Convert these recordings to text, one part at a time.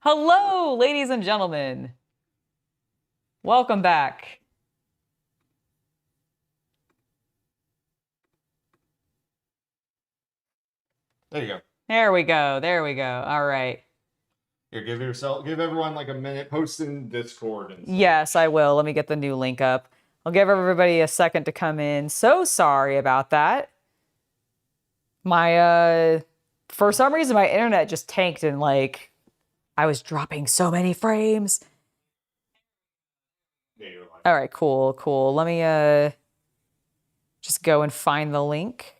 Hello, ladies and gentlemen. Welcome back. There you go. There we go. There we go. All right. Here, give everyone like a minute. Post in Discord and stuff. Yes, I will. Let me get the new link up. I'll give everybody a second to come in. So sorry about that. For some reason, my internet just tanked and like, I was dropping so many frames. Yeah, you're live. All right, cool. Let me just go and find the link.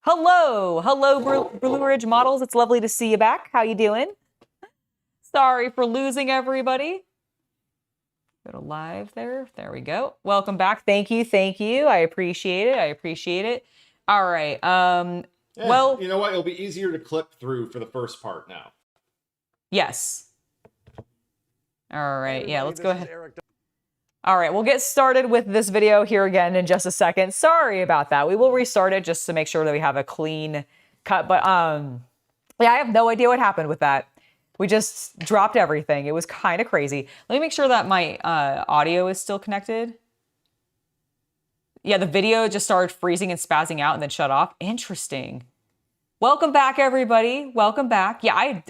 Hello, Blue Ridge models. It's lovely to see you back. How you doing? Sorry for losing everybody. Go to live there. There we go. Welcome back. Thank you. I appreciate it. All right. Yeah, well, you know what? It'll be easier to clip through for the first part now. Yes. All right. Yeah, let's go ahead. All right, we'll get started with this video here again in just a second. Sorry about that. We will restart it just to make sure that we have a clean cut. But yeah, I have no idea what happened with that. We just dropped everything. It was kind of crazy. Let me make sure that my audio is still connected. Yeah, the video just started freezing and spazzing out and then shut off. Interesting. Welcome back, everybody. Welcome back. Yeah,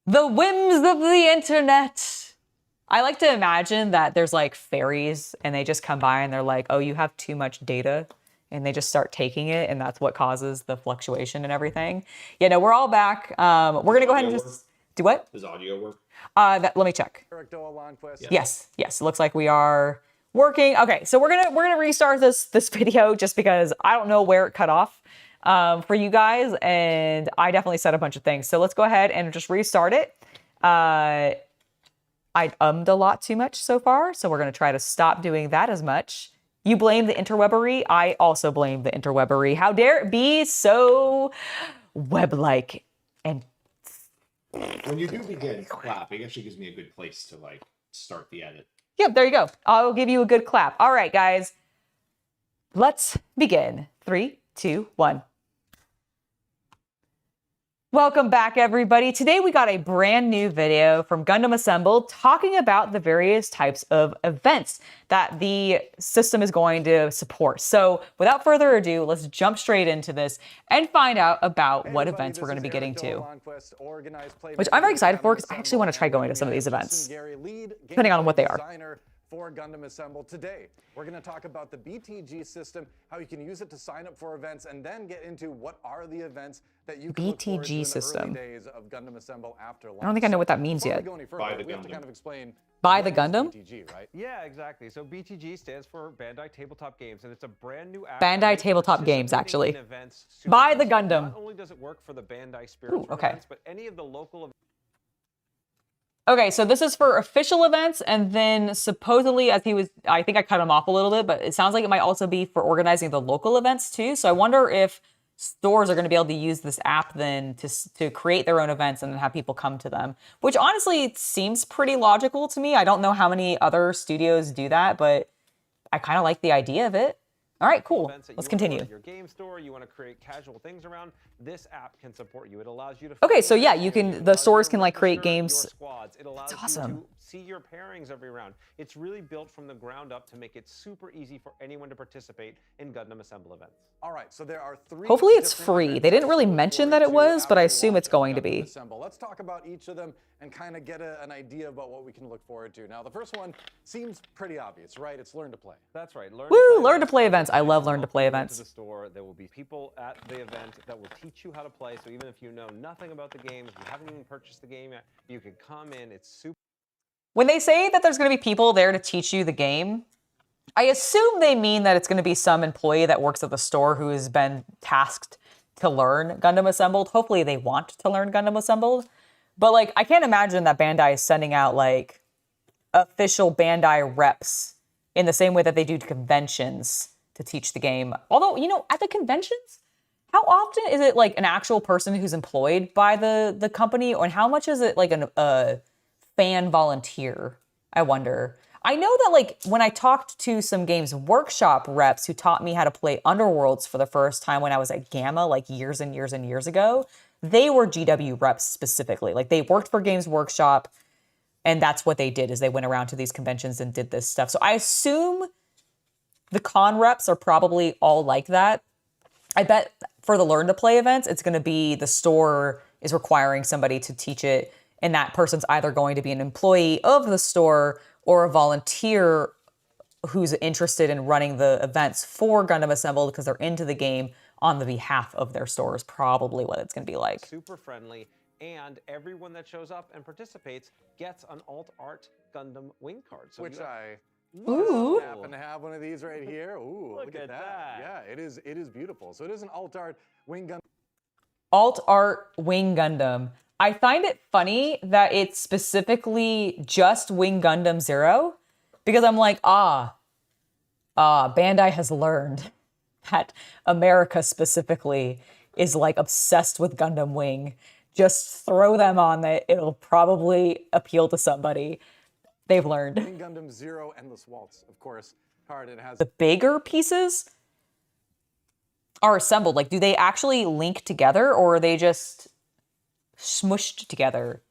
the whims of the internet. I like to imagine that there's like fairies and they just come by and they're like, oh, you have too much data. And they just start taking it. And that's what causes the fluctuation and everything. Yeah, no, we're all back. We're going to go ahead and just do what? Does audio work? Let me check. Yes. It looks like we are working. Okay, so we're gonna restart this video just because I don't know where it cut off for you guys. And I definitely said a bunch of things. So let's go ahead and just restart it. I ummed a lot too much so far, so we're going to try to stop doing that as much. You blame the interwebbery. I also blame the interwebbery. How dare it be so web-like? And when you do begin clapping, it actually gives me a good place to like start the edit. Yep, there you go. I'll give you a good clap. All right, guys. Let's begin. 3, 2, 1. Welcome back, everybody. Today we got a brand new video from Gundam Assembled talking about the various types of events that the system is going to support. So without further ado, let's jump straight into this and find out about what events we're going to be getting to. Which I'm very excited for because I actually want to try going to some of these events, depending on what they are. For Gundam Assembled today, we're going to talk about the BTG system, how you can use it to sign up for events, and then get into what are the events that you can look forward to in the early days of Gundam Assemble after launch. I don't think I know what that means yet. We have to kind of explain Buy the Gundam? BTG, right? Yeah, exactly. So BTG stands for Bandai Tabletop Games, and it's a brand new app. Bandai Tabletop Games, actually. Buy the Gundam. Not only does it work for the Bandai Spirits okay. events, but any of the local events. Okay, so this is for official events, and then supposedly, I think I cut him off a little bit, but it sounds like it might also be for organizing the local events too. So I wonder if stores are going to be able to use this app then to create their own events and then have people come to them, which honestly seems pretty logical to me. I don't know how many other studios do that, but I kind of like the idea of it. All right, cool. Let's continue. Your game store, you want to create casual things around, this app can support you. It allows you to Okay, so yeah, the stores can like create games. It allows you to see your pairings every round. It's really built from the ground up to make it super easy for anyone to participate in Gundam Assemble events. All right, so there are 3. Hopefully it's free. They didn't really mention that it was, but I assume it's going to be. Let's talk about each of them and kind of get an idea about what we can look forward to. Now, the first one seems pretty obvious, right? It's Learn to Play. That's right. Learn to play events. I love Learn to Play events. To the store, there will be people at the event that will teach you how to play. So even if you know nothing about the game, if you haven't even purchased the game yet, you can come in. It's super. When they say that there's going to be people there to teach you the game, I assume they mean that it's going to be some employee that works at the store who has been tasked to learn Gundam Assembled. Hopefully they want to learn Gundam Assembled. But like, I can't imagine that Bandai is sending out like official Bandai reps in the same way that they do to conventions to teach the game. Although, you know, at the conventions, how often is it like an actual person who's employed by the company, and how much is it like a fan volunteer? I wonder. I know that like when I talked to some Games Workshop reps who taught me how to play Underworlds for the first time when I was at Gamma, like years and years and years ago, they were GW reps specifically. Like they worked for Games Workshop, and that's what they did, is they went around to these conventions and did this stuff. So I assume the con reps are probably all like that. I bet for the Learn to Play events, it's going to be the store is requiring somebody to teach it, and that person's either going to be an employee of the store or a volunteer who's interested in running the events for Gundam Assembled because they're into the game on the behalf of their store is probably what it's going to be like. Super friendly, and everyone that shows up and participates gets an alt art Gundam wing card. So Which I Ooh. happen to have one of these right here. Ooh, look at that. Yeah, it is beautiful. So it is an alt art wing Gundam. Alt art Wing Gundam. I find it funny that it's specifically just Wing Gundam 0, because I'm like, Bandai has learned that America specifically is like obsessed with Gundam Wing. Just throw them on that. It'll probably appeal to somebody. They've learned. Wing Gundam 0 Endless Waltz, of course, card. It has The bigger pieces are assembled. Like, do they actually link together, or are they just smushed together?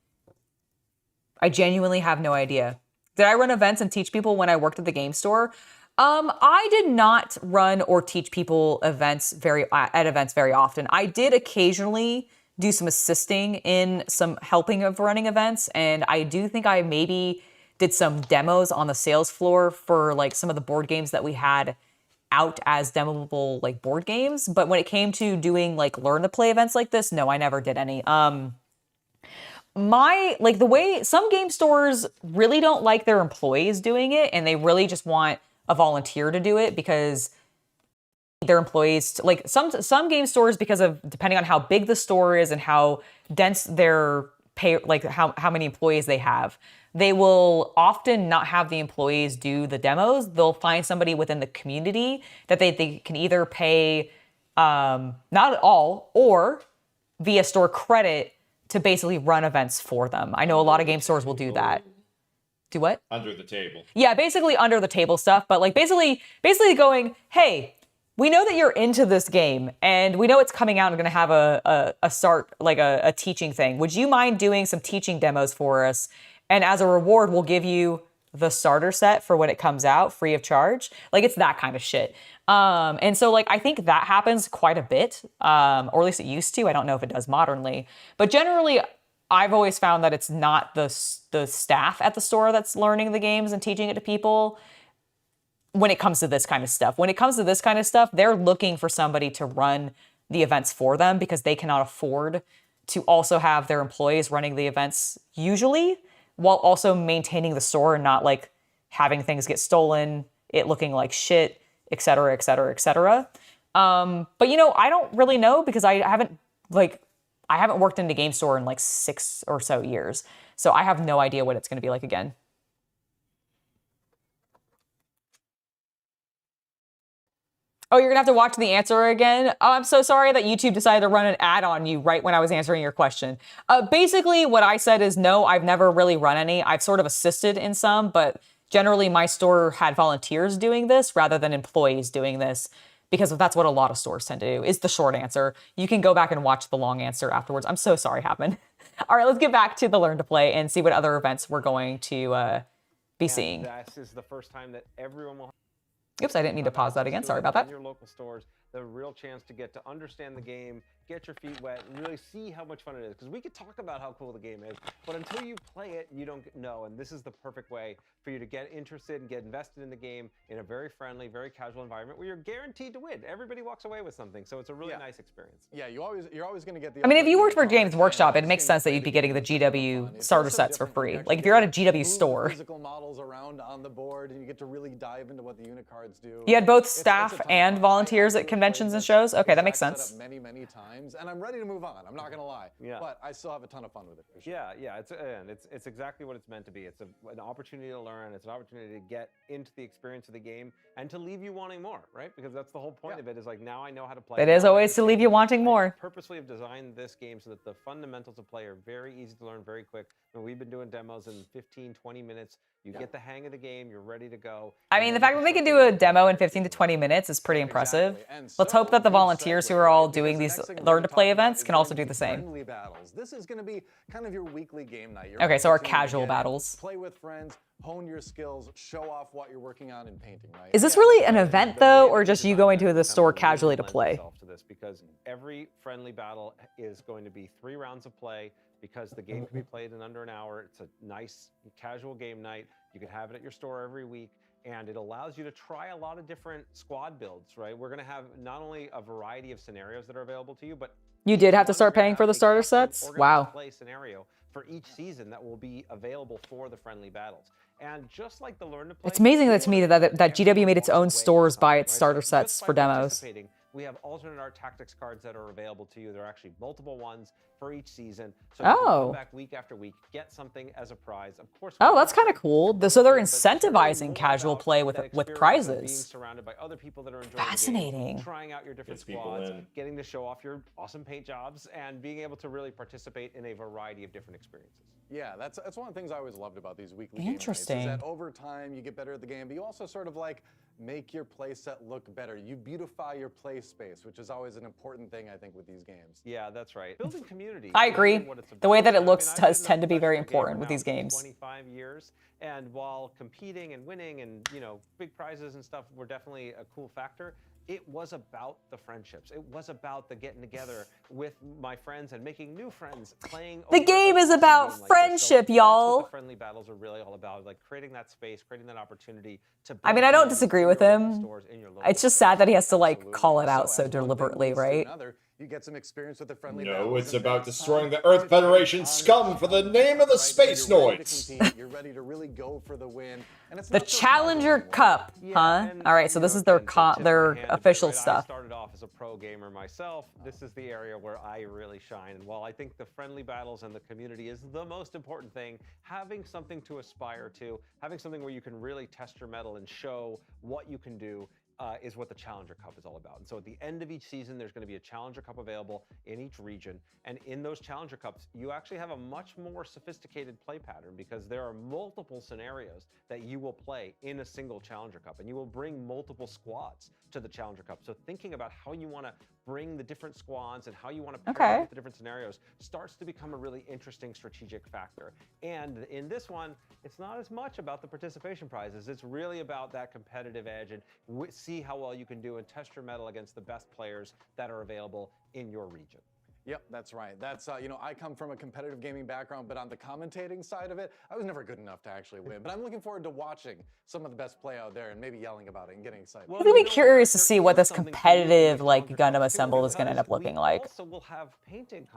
I genuinely have no idea. Did I run events and teach people when I worked at the game store? I did not run or teach people events at events very often. I did occasionally do some assisting in some helping of running events, and I do think I maybe did some demos on the sales floor for like some of the board games that we had out as demoable like board games. But when it came to doing like Learn to Play events like this, no, I never did any. The way some game stores really don't like their employees doing it, and they really just want a volunteer to do it because their employees, like some game stores, because of depending on how big the store is and how dense their pay, like how many employees they have, they will often not have the employees do the demos. They'll find somebody within the community that they can either pay not at all or via store credit to basically run events for them. I know a lot of game stores will do that. Do what? Under the table. Yeah, basically under the table stuff, but like basically going, hey, we know that you're into this game and we know it's coming out and going to have a teaching thing. Would you mind doing some teaching demos for us? And as a reward, we'll give you the starter set for when it comes out free of charge. Like it's that kind of shit. And so like, I think that happens quite a bit, or at least it used to. I don't know if it does modernly, but generally I've always found that it's not the staff at the store that's learning the games and teaching it to people when it comes to this kind of stuff. When it comes to this kind of stuff, they're looking for somebody to run the events for them because they cannot afford to also have their employees running the events usually, while also maintaining the store and not like having things get stolen, it looking like shit, et cetera, et cetera, et cetera. But I don't really know because I haven't worked in a game store in like 6 or so years. So I have no idea what it's going to be like again. Oh, you're going to have to watch the answer again? Oh, I'm so sorry that YouTube decided to run an ad on you right when I was answering your question. Basically, what I said is no, I've never really run any. I've sort of assisted in some, but generally my store had volunteers doing this rather than employees doing this, because that's what a lot of stores tend to do, is the short answer. You can go back and watch the long answer afterwards. I'm so sorry, Happen. All right, let's get back to the Learn to Play and see what other events we're going to be seeing. This is the first time that everyone will. Oops, I didn't mean to pause that again. Sorry about that. In your local stores, the real chance to get to understand the game, get your feet wet, and really see how much fun it is. Because we could talk about how cool the game is, but until you play it, you don't know. And this is the perfect way for you to get interested and get invested in the game in a very friendly, very casual environment where you're guaranteed to win. Everybody walks away with something, so it's a really nice experience. Yeah, you're always going to get the. I mean, if you worked for Games Workshop, it makes sense that you'd be getting the GW starter sets for free. Like if you're at a GW store. Physical models around on the board, and you get to really dive into what the unit cards do. You had both staff and volunteers at conventions and shows? Okay, that makes sense. Many times, and I'm ready to move on. I'm not going to lie. Yeah. But I still have a ton of fun with it. For sure. Yeah. It's exactly what it's meant to be. It's an opportunity to learn. It's an opportunity to get into the experience of the game and to leave you wanting more, right? Because that's the whole point of it. Is like, now I know how to play. It is always to leave you wanting more. I purposely have designed this game so that the fundamentals of play are very easy to learn very quick. And we've been doing demos in 15, 20 minutes. You get the hang of the game, you're ready to go. I mean, the fact that they can do a demo in 15 to 20 minutes is pretty impressive. Exactly. Let's hope that the volunteers who are all doing these learn-to-play events can also do the same. Friendly battles. This is going to be kind of your weekly game night. Okay, so our casual battles. Play with friends, hone your skills, show off what you're working on in painting, right? Is this really an event, though, or just you going to the store casually to play? To this because every friendly battle is going to be 3 rounds of play because the game can be played in under an hour. It's a nice casual game night. You can have it at your store every week, and it allows you to try a lot of different squad builds, right? We're going to have not only a variety of scenarios that are available to you, but You did have to start paying for the starter sets? Wow. Play scenario for each season that will be available for the friendly battles. And just like the learn to play, It's amazing to me that GW made its own stores buy its starter sets for demos. We have alternate art tactics cards that are available to you. There are actually multiple ones for each season. So you can come back week after week, get something as a prize. Of course. Oh, that's kind of cool. So they're incentivizing casual play with prizes. Being surrounded by other people that are enjoying Fascinating. The game, trying out your different squads, getting to show off your awesome paint jobs, and being able to really participate in a variety of different experiences. Yeah, that's one of the things I always loved about these weekly game nights, Interesting. is that over time you get better at the game, but you also sort of like make your play set look better. You beautify your play space, which is always an important thing, I think, with these games. Yeah, that's right. Building community. I agree. The way that it looks does tend to be very important with these games. 25 years, and while competing and winning and, you know, big prizes and stuff were definitely a cool factor, it was about the friendships. It was about the getting together with my friends and making new friends, playing. The game is about friendship, y'all. That's what the friendly battles are really all about, like creating that space, creating that opportunity to. I mean, I don't disagree with him. It's just sad that he has to like call it out so deliberately, right? You get some experience with the friendly No, battles, it's and about that's destroying time the Earth to Federation focus on scum your for the fun, name of the right? Space You're ready to Noids. compete, you're ready to really go for the win. And it's The not so hard Challenger anymore. Cup, huh? All right, so this is their official I stuff. started off as a pro gamer myself. This is the area where I really shine. And while I think the friendly battles and the community is the most important thing, having something to aspire to, having something where you can really test your mettle and show what you can do is what the Challenger Cup is all about. And so at the end of each season, there's going to be a Challenger Cup available in each region. And in those Challenger Cups, you actually have a much more sophisticated play pattern because there are multiple scenarios that you will play in a single Challenger Cup. And you will bring multiple squads to the Challenger Cup. So thinking about how you want to bring the different squads and how you want to pair with the different scenarios starts to become a really interesting strategic factor. And in this one, it's not as much about the participation prizes. It's really about that competitive edge and see how well you can do and test your mettle against the best players that are available in your region. Yep, that's right. That's, you know, I come from a competitive gaming background, but on the commentating side of it, I was never good enough to actually win. But I'm looking forward to watching some of the best play out there and maybe yelling about it and getting excited. I'm gonna be curious to see what this competitive like Gundam Assembled is gonna end up looking like.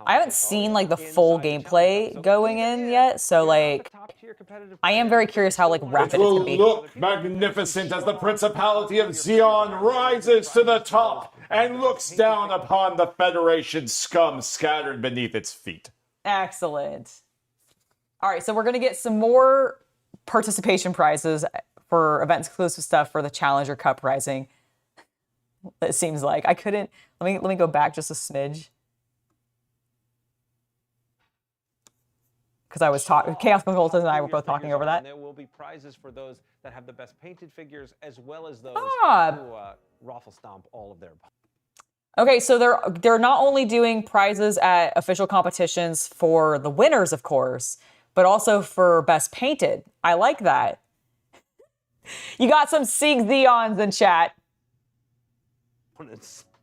I haven't seen like the full gameplay going in yet, so like I am very curious how like rapid It it's will gonna be. look magnificent as the Principality of Zeon rises to the top and looks down upon the Federation scum scattered beneath its feet. Excellent. All right, so we're gonna get some more participation prizes for event exclusive stuff for the Challenger Cup Rising. It seems like I couldn't. Let me go back just a smidge. Because I was talking, Chaos Cultist and I were both talking over that. And there will be prizes for those that have the best painted figures, as well as those who raffle stomp all of their. Okay, so they're not only doing prizes at official competitions for the winners, of course, but also for best painted. I like that. You got some Sig Zeons in chat.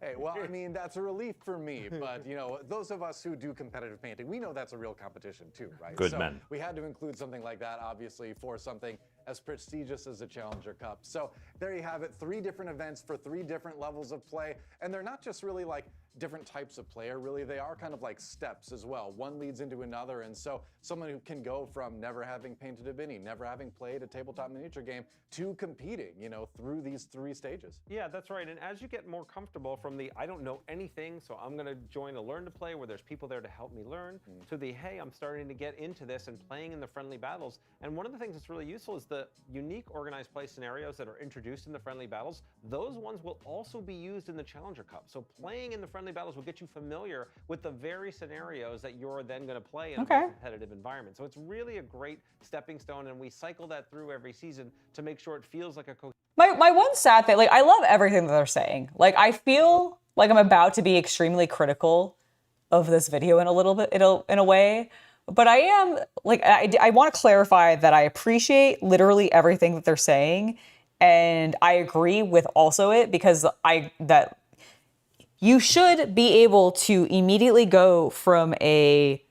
Hey, well, I mean, that's a relief for me, but, you know, those of us who do competitive painting, we know that's a real competition too, right? Good so men. We had to include something like that, obviously, for something as prestigious as a Challenger Cup. So there you have it, 3 different events for 3 different levels of play, and they're not just really like different types of player, really, they are kind of like steps as well. One leads into another, and so someone who can go from never having painted a Vinny, never having played a tabletop miniature game, to competing, you know, through these 3 stages. Yeah, that's right. And as you get more comfortable from the I don't know anything, so I'm going to join a learn to play where there's people there to help me learn, to the hey, I'm starting to get into this and playing in the friendly battles. And one of the things that's really useful is the unique organized play scenarios that are introduced in the friendly battles, those ones will also be used in the Challenger Cup. So playing in the friendly battles will get you familiar with the very scenarios that you're then going to play in a more competitive environment. So it's really a great stepping stone, and we cycle that through every season to make sure it feels like a My one sad thing, like, I love everything that they're saying. Like, I feel like I'm about to be extremely critical of this video in a little bit, in a way. But I am, like, I want to clarify that I appreciate literally everything that they're saying. And I agree with also it, because that you should be able to immediately go from a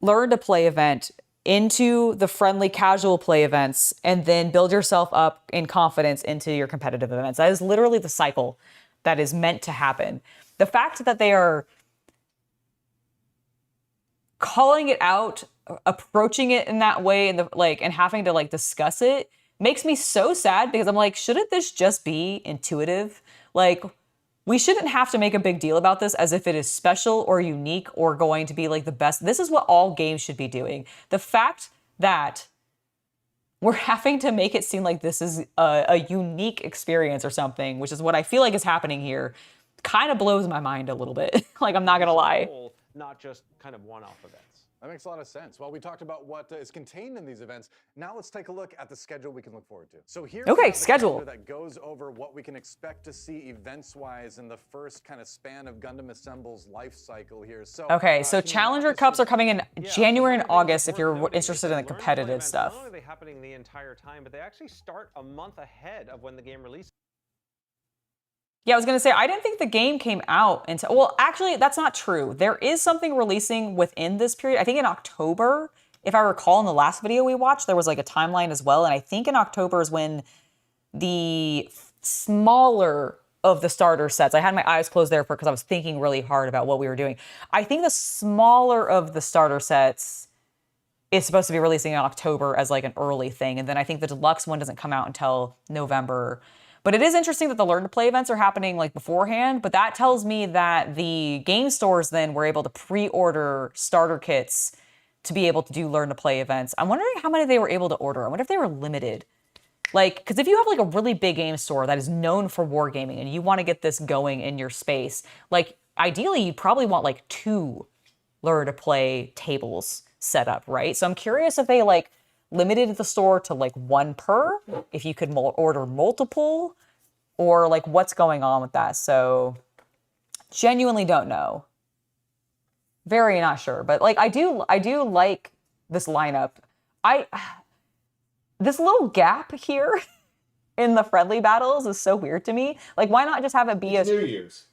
learn to play event into the friendly casual play events and then build yourself up in confidence into your competitive events. That is literally the cycle that is meant to happen. The fact that they are calling it out, approaching it in that way, and and having to like discuss it makes me so sad, because I'm like, shouldn't this just be intuitive? Like, we shouldn't have to make a big deal about this as if it is special or unique or going to be like the best. This is what all games should be doing. The fact that we're having to make it seem like this is a unique experience or something, which is what I feel like is happening here, kind of blows my mind a little bit. Like, I'm not gonna lie. Not just kind of one-off events. That makes a lot of sense. Well, we talked about what is contained in these events. Now let's take a look at the schedule we can look forward to. So here's the schedule that goes over what we can expect to see events-wise in the first kind of span of Gundam Assembled's life cycle here. So so Challenger Cups are coming in January and August if you're interested in the competitive stuff. Not only are they happening the entire time, but they actually start a month ahead of when the game releases. Yeah, I was gonna say, I didn't think the game came out until, well, actually, that's not true. There is something releasing within this period. I think in October, if I recall in the last video we watched, there was like a timeline as well. And I think in October is when the smaller of the starter sets, I had my eyes closed there because I was thinking really hard about what we were doing. I think the smaller of the starter sets is supposed to be releasing in October as like an early thing. And then I think the deluxe one doesn't come out until November. But it is interesting that the Learn to Play events are happening like beforehand, but that tells me that the game stores then were able to pre-order starter kits to be able to do Learn to Play events. I'm wondering how many they were able to order. I wonder if they were limited. Like, because if you have like a really big game store that is known for wargaming and you want to get this going in your space, like ideally you'd probably want like 2 Learn to Play tables set up, right? So I'm curious if they like limited the store to like 1 per, if you could order multiple, or like what's going on with that. So genuinely don't know. Very not sure, but like I do like this lineup. This little gap here in the friendly battles is so weird to me. Like, why not just have it be New Year's?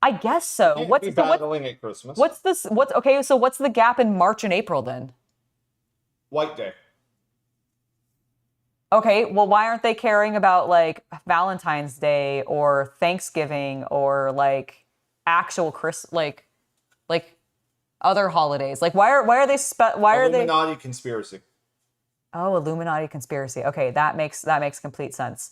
I guess so. What's be battling at Christmas? What's this? Okay? So what's the gap in March and April then? White Day. Okay, well, why aren't they caring about like Valentine's Day or Thanksgiving or like actual like other holidays? Like, why are they? Illuminati conspiracy. Oh, Illuminati conspiracy. Okay, that makes complete sense.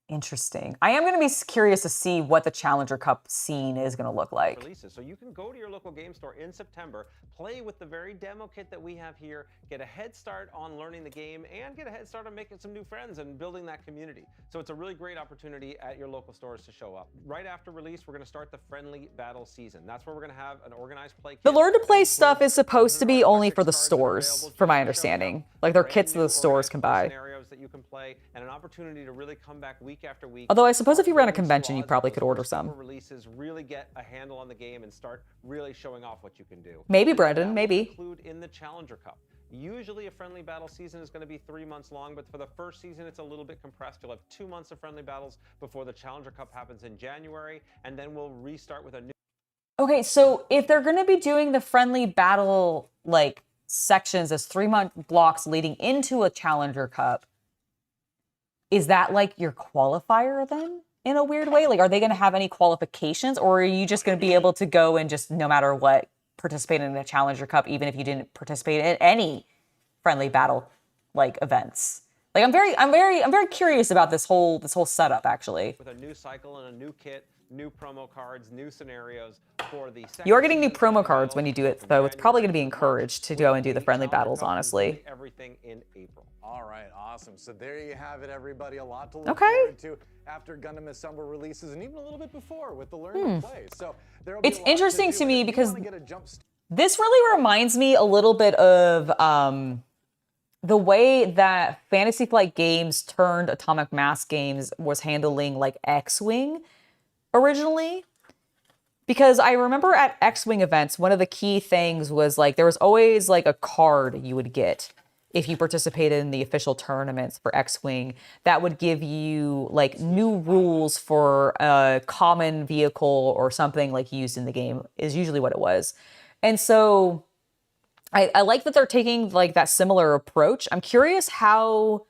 Interesting. I am going to be curious to see what the Challenger Cup scene is going to look like. Releases. So you can go to your local game store in September, play with the very demo kit that we have here, get a head start on learning the game, and get a head start on making some new friends and building that community. So it's a really great opportunity at your local stores to show up. Right after release, we're going to start the friendly battle season. That's where we're going to have an organized play kit. The Learn to Play stuff is supposed to be only for the stores, from my understanding. Like, they're kits that the stores can buy. Scenarios that you can play, and an opportunity to really come back week after week. Although I suppose if you ran a convention, you probably could order some. Releases, really get a handle on the game and start really showing off what you can do. Maybe, Brendan, maybe. Include in the Challenger Cup. Usually a friendly battle season is going to be 3 months long, but for the first season it's a little bit compressed. You'll have 2 months of friendly battles before the Challenger Cup happens in January, and then we'll restart with a new... Okay, so if they're going to be doing the friendly battle like sections as 3-month blocks leading into a Challenger Cup, is that like your qualifier then in a weird way? Like, are they going to have any qualifications, or are you just going to be able to go and just no matter what participate in a Challenger Cup even if you didn't participate in any friendly battle like events? Like I'm very curious about this whole setup actually. With a new cycle and a new kit, new promo cards, new scenarios for the second You are getting new season promo friendly cards when you do it, though. It's probably going to be encouraged to go and do the friendly battles, honestly. Everything in April. All right, awesome. So there you have it, everybody. A lot to look Okay. forward to after Gundam Assembled releases, and even a little bit before with the Learn to Play. So there'll be It's a lot to interesting do, to and me if you because wanna get a jump start, this really reminds me a little bit of the way that Fantasy Flight Games turned Atomic Mass Games was handling like X-Wing originally. Because I remember at X-Wing events, one of the key things was like there was always like a card you would get if you participated in the official tournaments for X-Wing that would give you like new rules for a common vehicle or something like used in the game is usually what it was. And so I like that they're taking like that similar approach. I'm curious how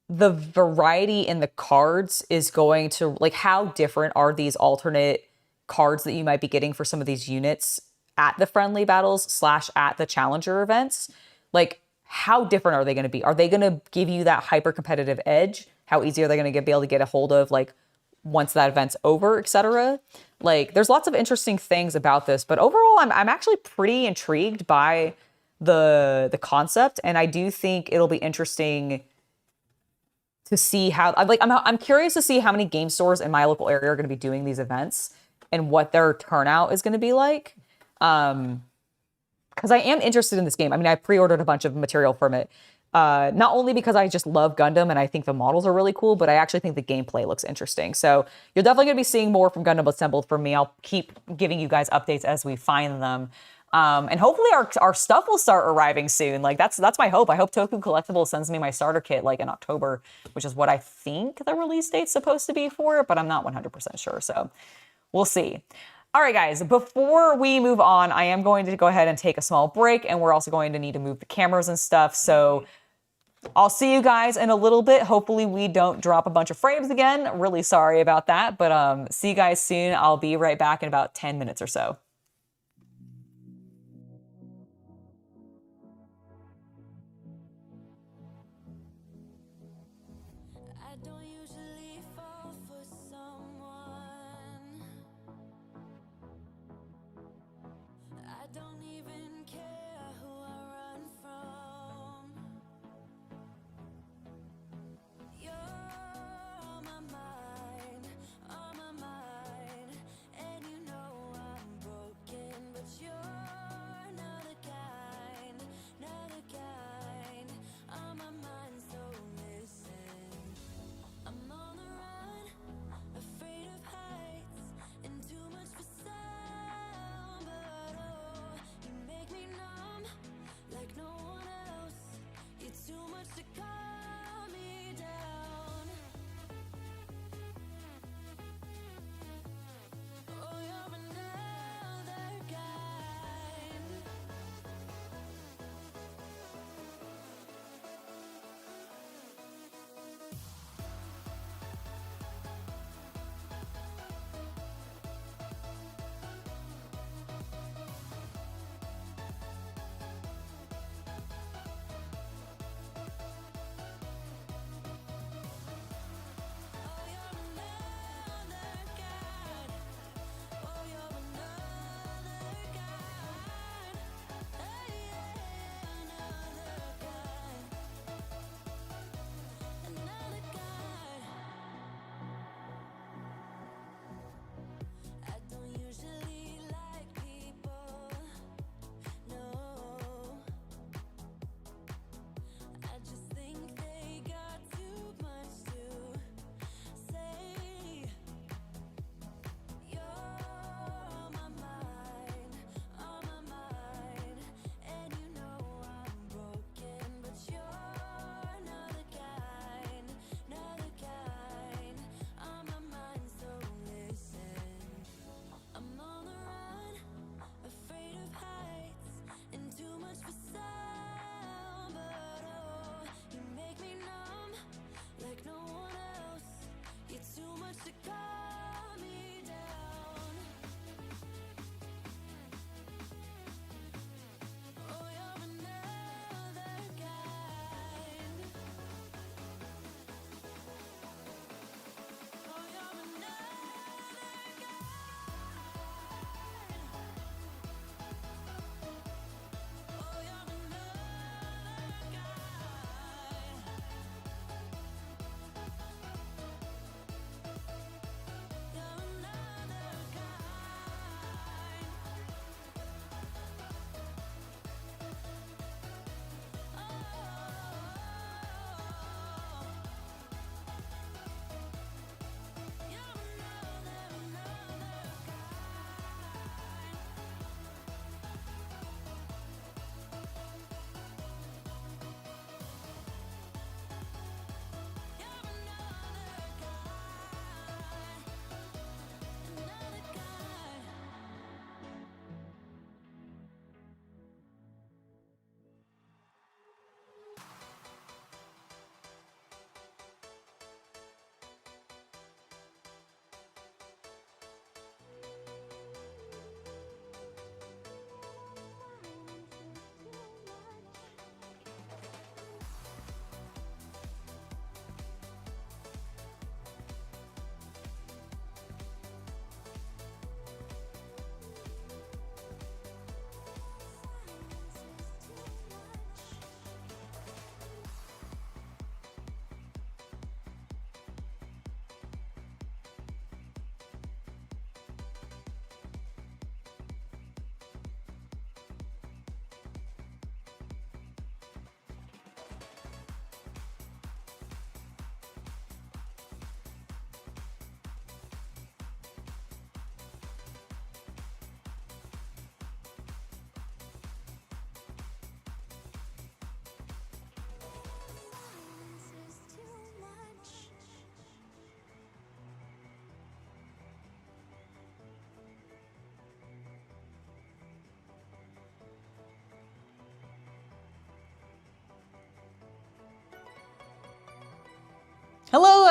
the variety in the cards is going to, like, how different are these alternate cards that you might be getting for some of these units at the friendly battles / at the challenger events? Like, how different are they going to be? Are they going to give you that hyper competitive edge? How easy are they going to be able to get a hold of, like, once that event's over, etc.? Like, there's lots of interesting things about this, but overall, I'm actually pretty intrigued by the concept, and I do think it'll be interesting to see how, I'm curious to see how many game stores in my local area are going to be doing these events and what their turnout is going to be like. Because I am interested in this game. I mean, I pre-ordered a bunch of material from it. Not only because I just love Gundam and I think the models are really cool, but I actually think the gameplay looks interesting. So you're definitely going to be seeing more from Gundam Assembled from me. I'll keep giving you guys updates as we find them. And hopefully our stuff will start arriving soon. Like that's my hope. I hope Toku Collectibles sends me my starter kit like in October, which is what I think the release date's supposed to be for it, but I'm not 100% sure. So we'll see. All right, guys, before we move on, I am going to go ahead and take a small break, and we're also going to need to move the cameras and stuff. So I'll see you guys in a little bit. Hopefully we don't drop a bunch of frames again. Really sorry about that, but see you guys soon. I'll be right back in about 10 minutes or so.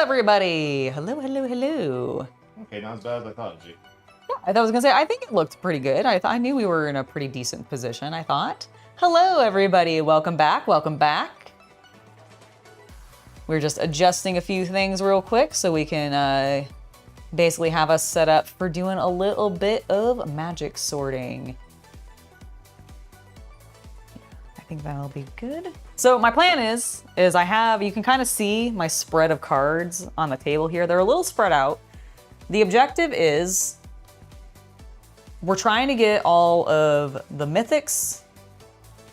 everybody. Hello, hello, hello. Okay, not as bad as I thought, G. I was gonna say, I think it looked pretty good. I knew we were in a pretty decent position, I thought. Hello, everybody. Welcome back. Welcome back. We're just adjusting a few things real quick so we can basically have us set up for doing a little bit of magic sorting. I think that'll be good. So my plan is I have, you can kind of see my spread of cards on the table here. They're a little spread out. The objective is we're trying to get all of the mythics,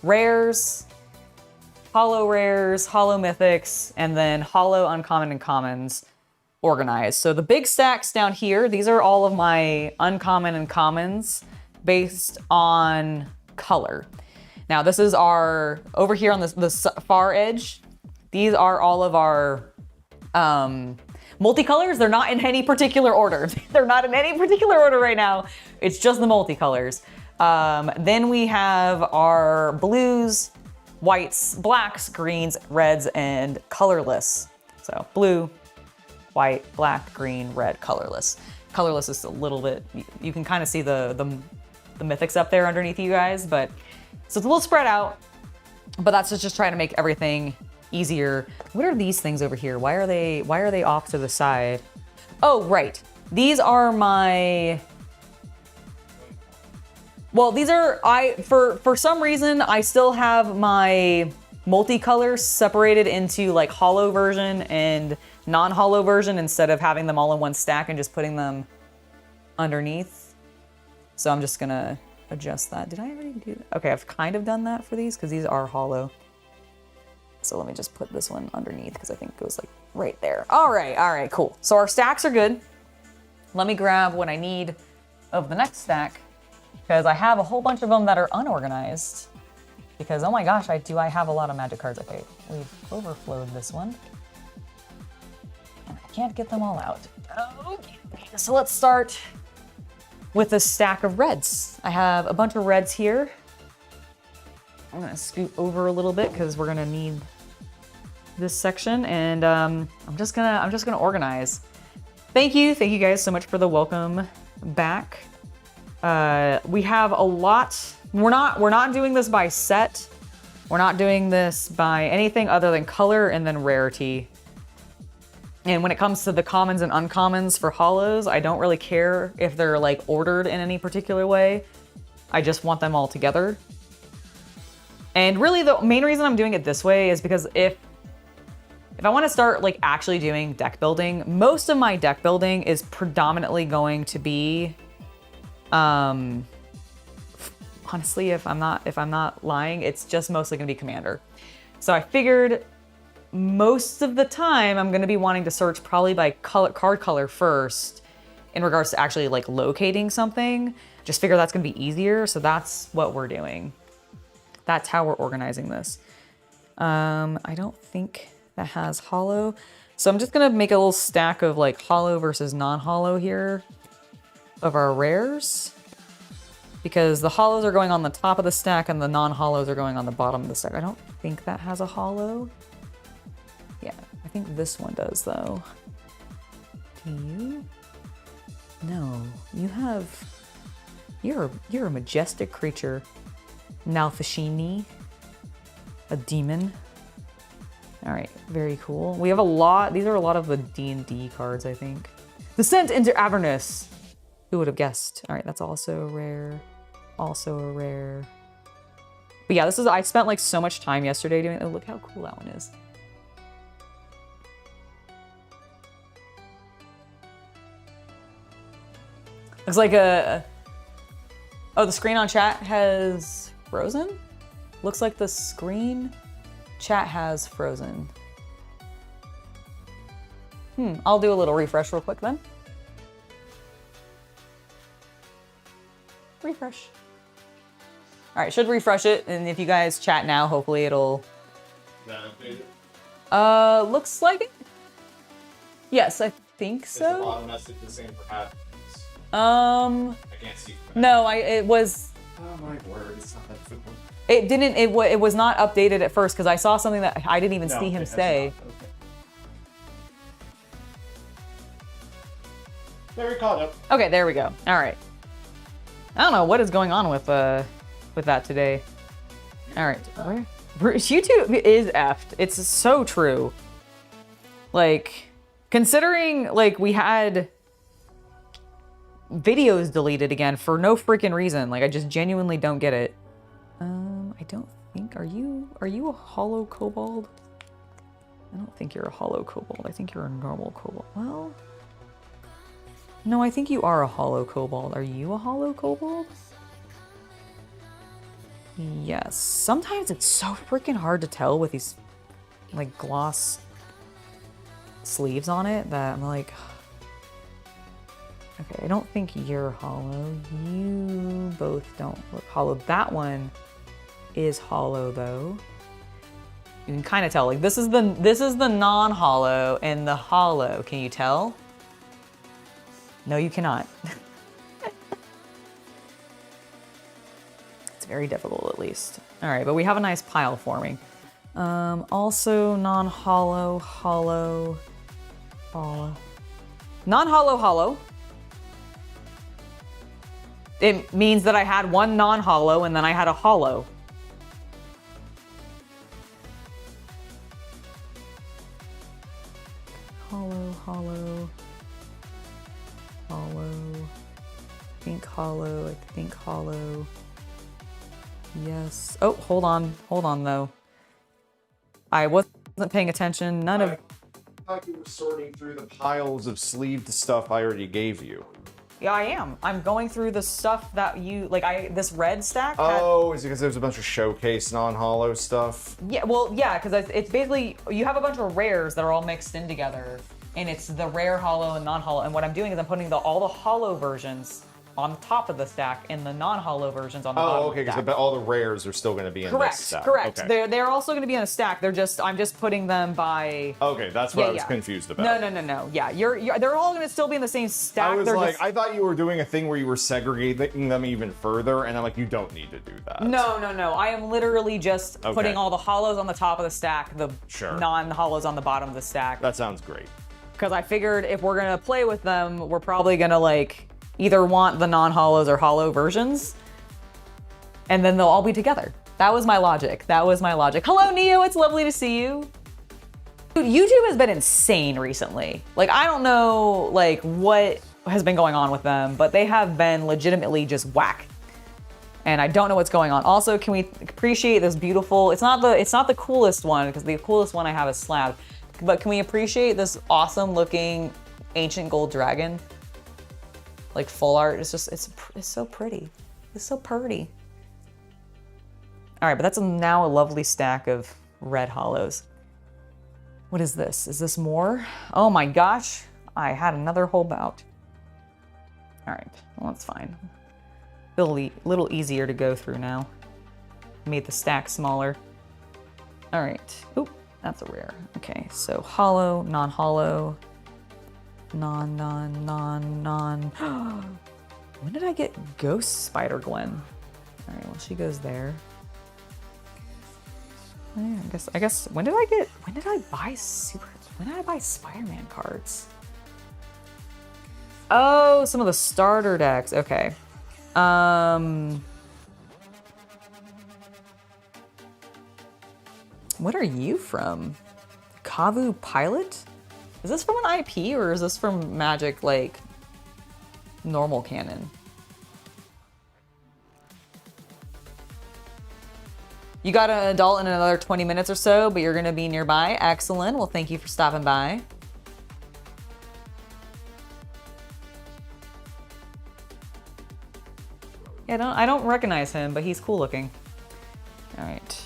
rares, holo mythics, and then holo uncommon and commons organized. So the big stacks down here, these are all of my uncommon and commons based on color. Now this is our, over here on the far edge, these are all of our multicolors. They're not in any particular order. They're not in any particular order right now. It's just the multicolors. Then we have our blues, whites, blacks, greens, reds, and colorless. So blue, white, black, green, red, colorless. Colorless is a little bit, you can kind of see the mythics up there underneath you guys, but so it's a little spread out, but that's just trying to make everything easier. What are these things over here? Why are they off to the side? Oh, right. These are my, well, these are, for some reason, I still have my multicolors separated into like holo version and non-holo version instead of having them all in one stack and just putting them underneath. So I'm just gonna adjust that. Did I already do that? Okay, I've kind of done that for these because these are holo. So let me just put this one underneath because I think it goes like right there. All right, cool. So our stacks are good. Let me grab what I need of the next stack because I have a whole bunch of them that are unorganized because, oh my gosh, I have a lot of magic cards. Okay, we've overflowed this one. And I can't get them all out. Okay, so let's start with a stack of reds. I have a bunch of reds here. I'm gonna scoot over a little bit because we're gonna need this section, and I'm just gonna organize. Thank you guys so much for the welcome back. We have a lot. We're not doing this by set. We're not doing this by anything other than color and then rarity. And when it comes to the commons and uncommons for holos, I don't really care if they're like ordered in any particular way. I just want them all together. And really the main reason I'm doing it this way is because if I want to start like actually doing deck building, most of my deck building is predominantly going to be, honestly, if I'm not lying, it's just mostly gonna be commander. So I figured most of the time I'm gonna be wanting to search probably by card color first in regards to actually like locating something. Just figure that's gonna be easier. So that's what we're doing. That's how we're organizing this. I don't think that has holo. So I'm just gonna make a little stack of like holo versus non-holo here of our rares, because the holos are going on the top of the stack and the non-holos are going on the bottom of the stack. I don't think that has a holo. Yeah, I think this one does though. Do you? No, you have, you're a majestic creature. Nalfashini, a demon. All right, very cool. We have a lot, these are a lot of the D&D cards, I think. Descent into Avernus. Who would have guessed? All right, that's also a rare, also a rare. But yeah, this is, I spent like so much time yesterday doing, oh, look how cool that one is. Looks like a, oh, the screen on chat has frozen? Looks like the screen chat has frozen. I'll do a little refresh real quick then. Refresh. All right, should refresh it, and if you guys chat now, hopefully it'll... Is that updated? Looks like it. Yes, I think so. Is the bottom message the same for half? I can't see. No, it was... Oh my word, it's not that simple. It didn't, it was not updated at first because I saw something that I didn't even see him say. Very caught up. Okay, there we go. All right. I don't know what is going on with that today. All right. YouTube is effed. It's so true. Like, considering like we had videos deleted again for no freaking reason. Like, I just genuinely don't get it. I don't think, are you a hollow kobold? I don't think you're a hollow kobold. I think you're a normal kobold. Well, no, I think you are a hollow kobold. Are you a hollow kobold? Yes. Sometimes it's so freaking hard to tell with these like gloss sleeves on it that I'm like, okay, I don't think you're hollow. You both don't look hollow. That one is hollow though. You can kind of tell, like this is the non-hollow and the hollow. Can you tell? No, you cannot. It's very difficult at least. All right, but we have a nice pile forming. Also non-hollow, hollow, hollow. Non-hollow, hollow. It means that I had one non-hollow and then I had a hollow. Hollow, hollow, hollow, I think hollow. Yes. Oh, hold on though. I wasn't paying attention. None of... I thought you were sorting through the piles of sleeved stuff I already gave you. Yeah, I am. I'm going through the stuff that you, like this red stack had... Oh, is it because there's a bunch of showcase non-hollow stuff? Yeah, well, yeah, because it's basically, you have a bunch of rares that are all mixed in together, and it's the rare hollow and non-hollow, and what I'm doing is I'm putting all the hollow versions on the top of the stack and the non-hollow versions on the bottom. Oh, okay, because all the rares are still going to be in this stack. Correct. Okay. They're also going to be in a stack. I'm just putting them by... Okay, that's what I was confused about. No. Yeah, they're all going to still be in the same stack. I was like, I thought you were doing a thing where you were segregating them even further, and I'm like, you don't need to do that. No. I am literally just putting all the hollows on the top of the stack, the non-hollows on the bottom of the stack. That sounds great. Because I figured if we're going to play with them, we're probably going to like either want the non-hollows or hollow versions, and then they'll all be together. That was my logic. Hello, Neo. It's lovely to see you. Dude, YouTube has been insane recently. Like, I don't know like what has been going on with them, but they have been legitimately just whack. And I don't know what's going on. Also, can we appreciate this beautiful, it's not the coolest one, because the coolest one I have is Slab, but can we appreciate this awesome looking ancient gold dragon? Like full art, it's so pretty. It's so pretty. All right, but that's now a lovely stack of red hollows. What is this? Is this more? Oh my gosh, I had another whole bout. All right, well, that's fine. Little easier to go through now. Made the stack smaller. All right, oop, that's a rare. Okay, so hollow, non-hollow, non. When did I get Ghost Spider Gwen? All right, well, she goes there. Yeah, I guess, when did I buy Spider-Man cards? Oh, some of the starter decks, okay. What are you from? Kavu Pilot? Is this from an IP or is this from Magic, like, normal canon? You got an adult in another 20 minutes or so, but you're gonna be nearby. Excellent. Well, thank you for stopping by. Yeah, I don't recognize him, but he's cool looking. All right.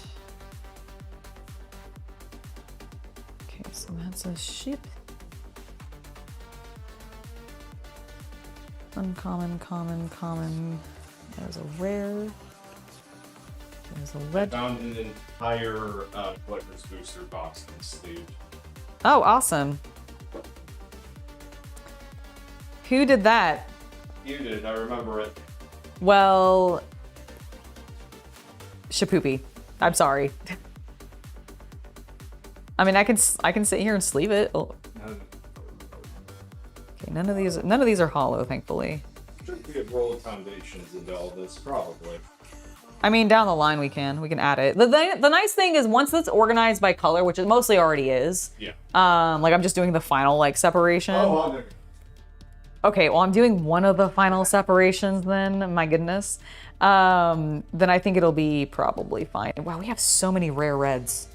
Okay, so that's a ship. Uncommon, common. There's a rare. There's a I found an entire Collector's Booster box and sleeved. Oh, awesome. Who did that? You did, I remember it. Well, Shapoopy. I'm sorry. I mean, I can sit here and sleeve it. Oh. Okay, none of these are hollow, thankfully. Should we have rolled foundations into all this? Probably. I mean, down the line we can add it. The nice thing is once it's organized by color, which it mostly already is. Yeah. Like I'm just doing the final like separation. Oh, there. Okay, well I'm doing one of the final separations then. My goodness. Then I think it'll be probably fine. Wow, we have so many rare reds.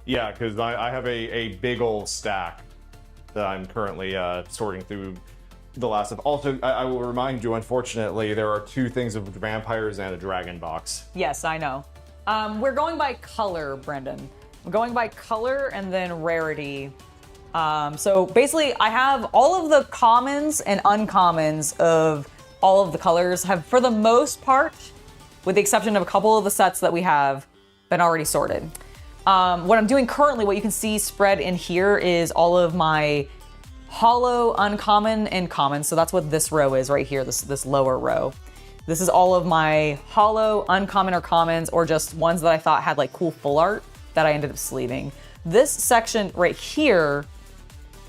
Yeah, because I have a big old stack that I'm currently sorting through the last of. Also, I will remind you, unfortunately, there are 2 things of vampires and a dragon box. Yes, I know. We're going by color, Brendan. We're going by color and then rarity. So basically, I have all of the commons and uncommons of all of the colors have, for the most part, with the exception of a couple of the sets that we have, been already sorted. What I'm doing currently, what you can see spread in here is all of my hollow, uncommon, and common. So that's what this row is right here, this lower row. This is all of my hollow, uncommon, or commons, or just ones that I thought had like cool full art that I ended up sleeving. This section right here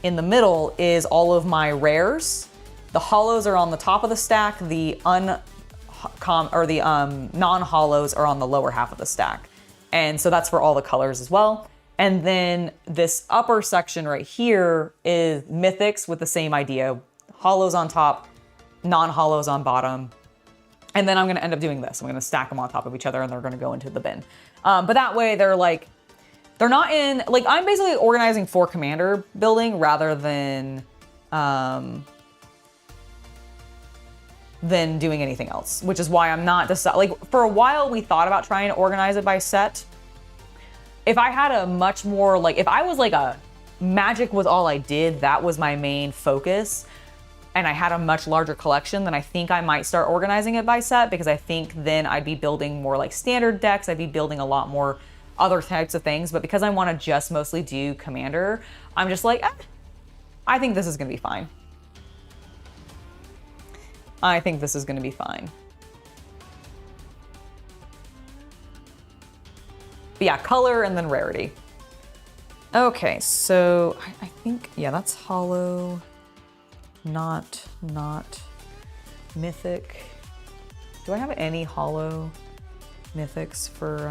in the middle is all of my rares. The hollows are on the top of the stack. The non-hollows are on the lower half of the stack. And so that's for all the colors as well. And then this upper section right here is mythics with the same idea. Hollows on top, non-hollows on bottom. And then I'm gonna end up doing this. I'm gonna stack them on top of each other and they're gonna go into the bin. But that way they're not in, like I'm basically organizing for commander building rather than doing anything else, which is why I'm not like for a while we thought about trying to organize it by set. If I had a much more like, if I was like a magic was all I did, that was my main focus, and I had a much larger collection, then I think I might start organizing it by set, because I think then I'd be building more like standard decks, I'd be building a lot more other types of things. But because I want to just mostly do commander, I'm just like, I think this is gonna be fine. I think this is gonna be fine. But yeah, color and then rarity. Okay, so I think, yeah, that's hollow, not mythic. Do I have any hollow mythics for,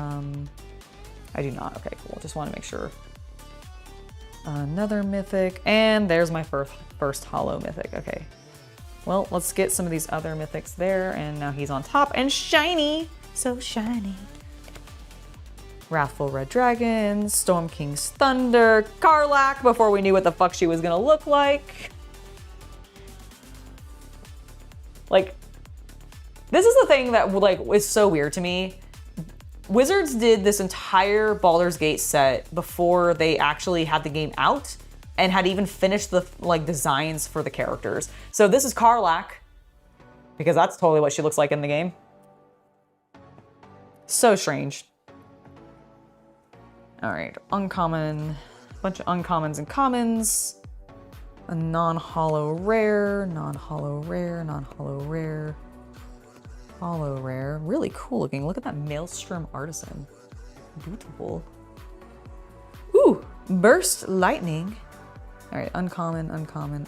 I do not, okay, cool, just wanna make sure. Another mythic, and there's my first hollow mythic, okay. Well, let's get some of these other mythics there, and now he's on top, and shiny, so shiny. Wrathful Red Dragon, Storm King's Thunder, Karlach, before we knew what the fuck she was gonna look like. Like, this is the thing that like is so weird to me. Wizards did this entire Baldur's Gate set before they actually had the game out and had even finished the like designs for the characters. So this is Karlach, because that's totally what she looks like in the game. So strange. All right, uncommon, bunch of uncommons and commons. A non-hollow rare, non-hollow rare, non-hollow rare, hollow rare. Really cool looking. Look at that Maelstrom Artisan. Beautiful. Ooh, Burst Lightning. All right, uncommon, uncommon.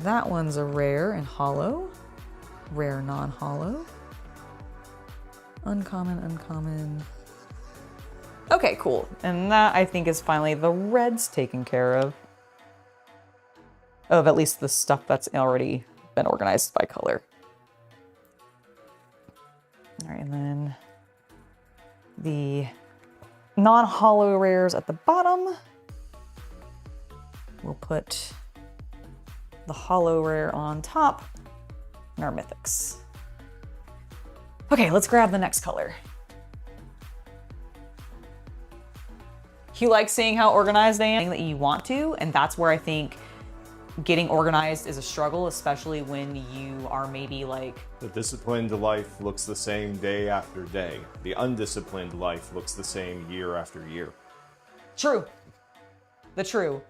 That one's a rare and hollow. Rare, non-hollow. Uncommon, uncommon. Okay, cool. And that, I think, is finally the reds taken care of. Of at least the stuff that's already been organized by color. All right, and then the non-hollow rares at the bottom. We'll put the hollow rare on top and our mythics. Okay, let's grab the next color. You like seeing how organized I am, that you want to, and that's where I think getting organized is a struggle, especially when you are maybe like... The disciplined life looks the same day after day. The undisciplined life looks the same year after year. True. The true.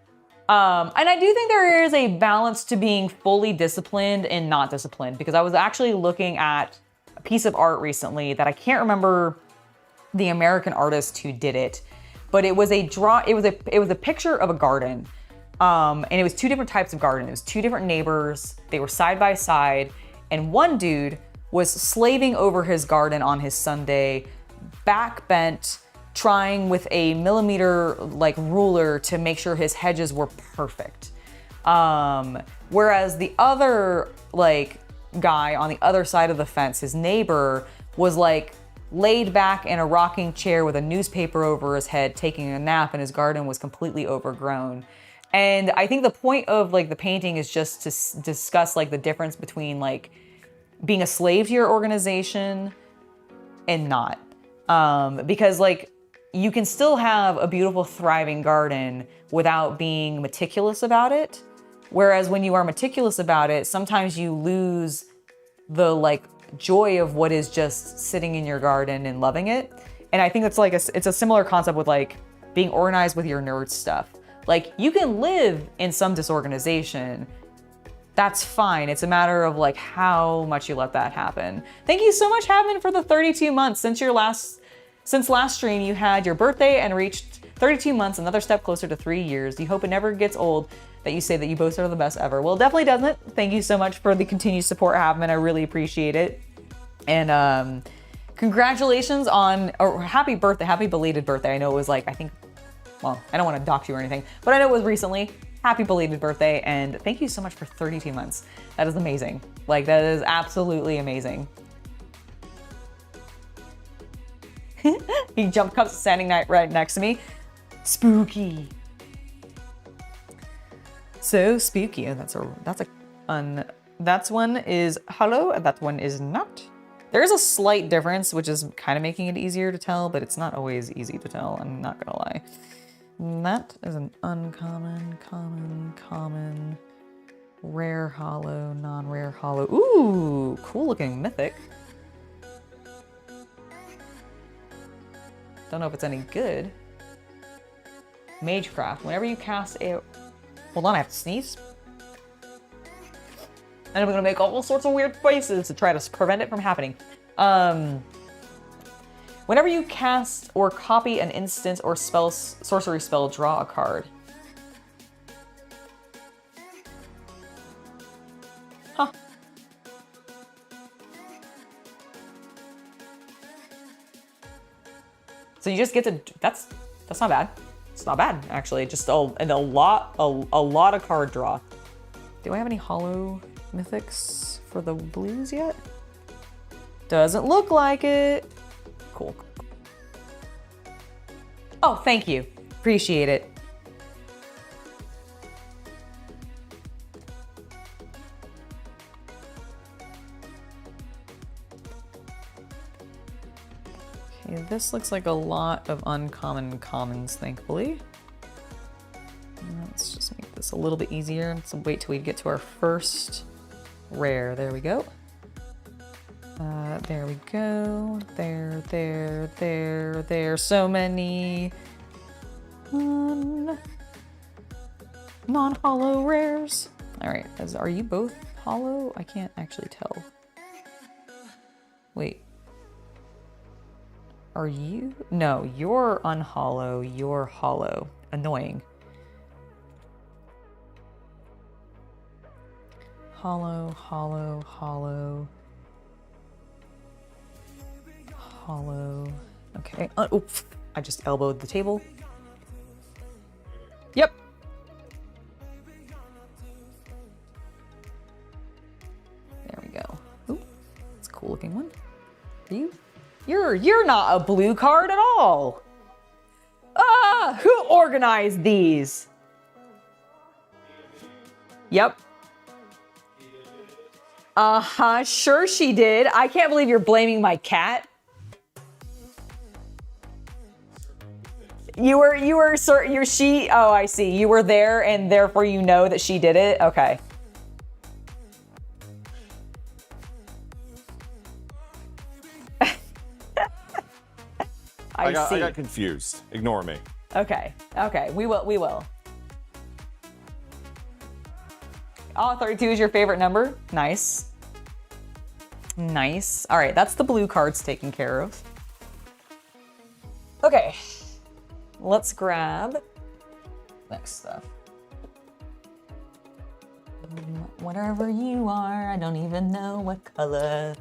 And I do think there is a balance to being fully disciplined and not disciplined, because I was actually looking at a piece of art recently that I can't remember the American artist who did it, but it was a picture of a garden, And it was 2 different types of garden. It was 2 different neighbors. They were side by side. And one dude was slaving over his garden on his Sunday, back bent, trying with a millimeter like ruler to make sure his hedges were perfect. Whereas the other like guy on the other side of the fence, his neighbor, was like laid back in a rocking chair with a newspaper over his head, taking a nap, and his garden was completely overgrown. And I think the point of like the painting is just to discuss like the difference between like being a slave to your organization and not. Because like you can still have a beautiful, thriving garden without being meticulous about it. Whereas when you are meticulous about it, sometimes you lose the like joy of what is just sitting in your garden and loving it. And I think it's like it's a similar concept with like being organized with your nerd stuff. Like you can live in some disorganization. That's fine. It's a matter of like how much you let that happen. Thank you so much, Havman, for the 32 months. Since last stream, you had your birthday and reached 32 months, another step closer to 3 years. You hope it never gets old that you say that you both are the best ever. Well, it definitely doesn't. Thank you so much for the continued support, Havman. I really appreciate it. And congratulations on, or happy birthday, happy belated birthday. I know it was like, I think, well, I don't want to dox you or anything, but I know it was recently. Happy belated birthday, and thank you so much for 32 months. That is amazing. Like, that is absolutely amazing. He jumped cups standing right next to me. Spooky. So spooky. That one is hello, and that one is not. There is a slight difference, which is kind of making it easier to tell, but it's not always easy to tell. I'm not gonna lie. That is an uncommon, common, rare hollow, non-rare hollow. Ooh, cool looking mythic. Don't know if it's any good. Magecraft. Whenever you cast a... Hold on, I have to sneeze. And I'm gonna make all sorts of weird faces to try to prevent it from happening. Whenever you cast or copy an instant or sorcery spell, draw a card. Huh. So you just get to, that's not bad. It's not bad, actually. Just a lot of card draw. Do I have any hollow mythics for the blues yet? Doesn't look like it. Cool. Oh, thank you. Appreciate it. Okay, this looks like a lot of uncommon commons, thankfully. Let's just make this a little bit easier. Let's wait till we get to our first rare. There we go. There we go. There. So many non-hollow rares. All right, are you both hollow? I can't actually tell. Wait. Are you? No, you're unhollow. You're hollow. Annoying. Hollow. Okay. Oops. I just elbowed the table. Yep. There we go. Ooh, it's a cool looking one. You're not a blue card at all. Who organized these? Yep. Sure she did. I can't believe you're blaming my cat. Oh, I see. You were there and therefore you know that she did it? Okay. I got confused. Ignore me. Okay. We will. Oh, 32 is your favorite number? Nice. All right, that's the blue cards taken care of. Okay. Let's grab next stuff. Whatever you are, I don't even know what color.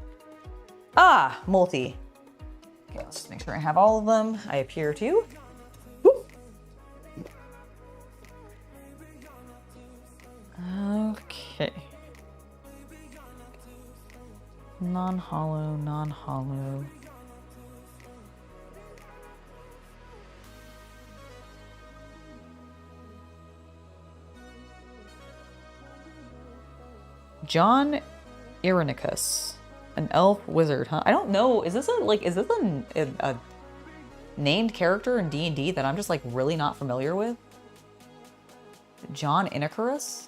Ah, multi. Okay, let's just make sure I have all of them. I appear to. Whoop. Okay. Non-hollow, non-hollow. John Irenicus, an elf wizard, huh? I don't know. Is this a named character in D&D that I'm just like really not familiar with? John Irenicus?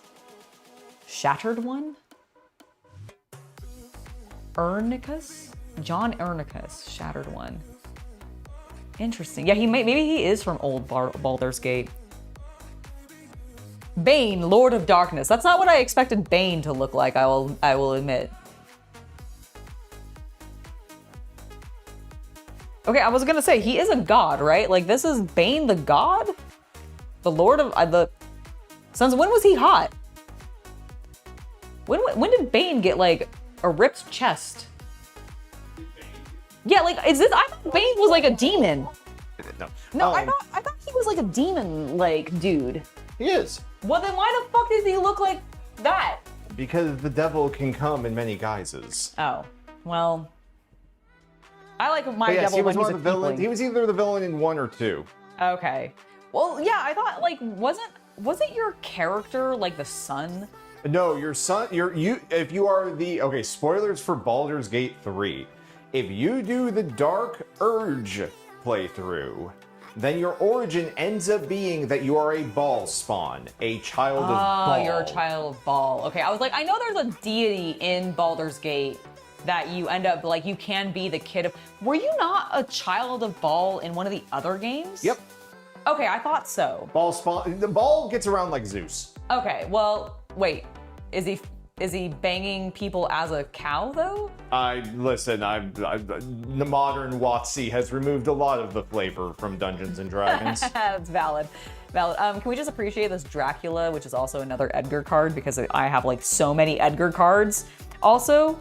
Shattered One? Ernicus? John Ernicus, Shattered One. Interesting. Yeah, maybe he is from old Baldur's Gate. Bane, Lord of Darkness. That's not what I expected Bane to look like, I will admit. Okay, I was gonna say, he is a god, right? Like, this is Bane the god? The Lord of, since when was he hot? When did Bane get, like, a ripped chest? Yeah, like, I thought Bane was, like, a demon. No, I thought he was, like, a demon, like, dude. He is. Well, then why the fuck does he look like that? Because the devil can come in many guises. Oh, well, I like my Yes, devil he was when one he's of the villains. tiefling. He was either the villain in 1 or 2. Okay. Well, yeah, I thought, like, wasn't your character, like, the son? No, your son, if you are okay, spoilers for Baldur's Gate 3. If you do the Dark Urge playthrough, then your origin ends up being that you are a Baal spawn, a child of Baal. Oh, you're a child of Baal. Okay, I was like, I know there's a deity in Baldur's Gate that you end up, like, you can be the kid of... Were you not a child of Baal in one of the other games? Yep. Okay, I thought so. Baal spawn, the Baal gets around like Zeus. Okay, well, wait. Is he banging people as a cow, though? Listen, the modern WotC has removed a lot of the flavor from Dungeons and Dragons. That's valid. Valid. Can we just appreciate this Dracula, which is also another Edgar card, because I have, like, so many Edgar cards. Also,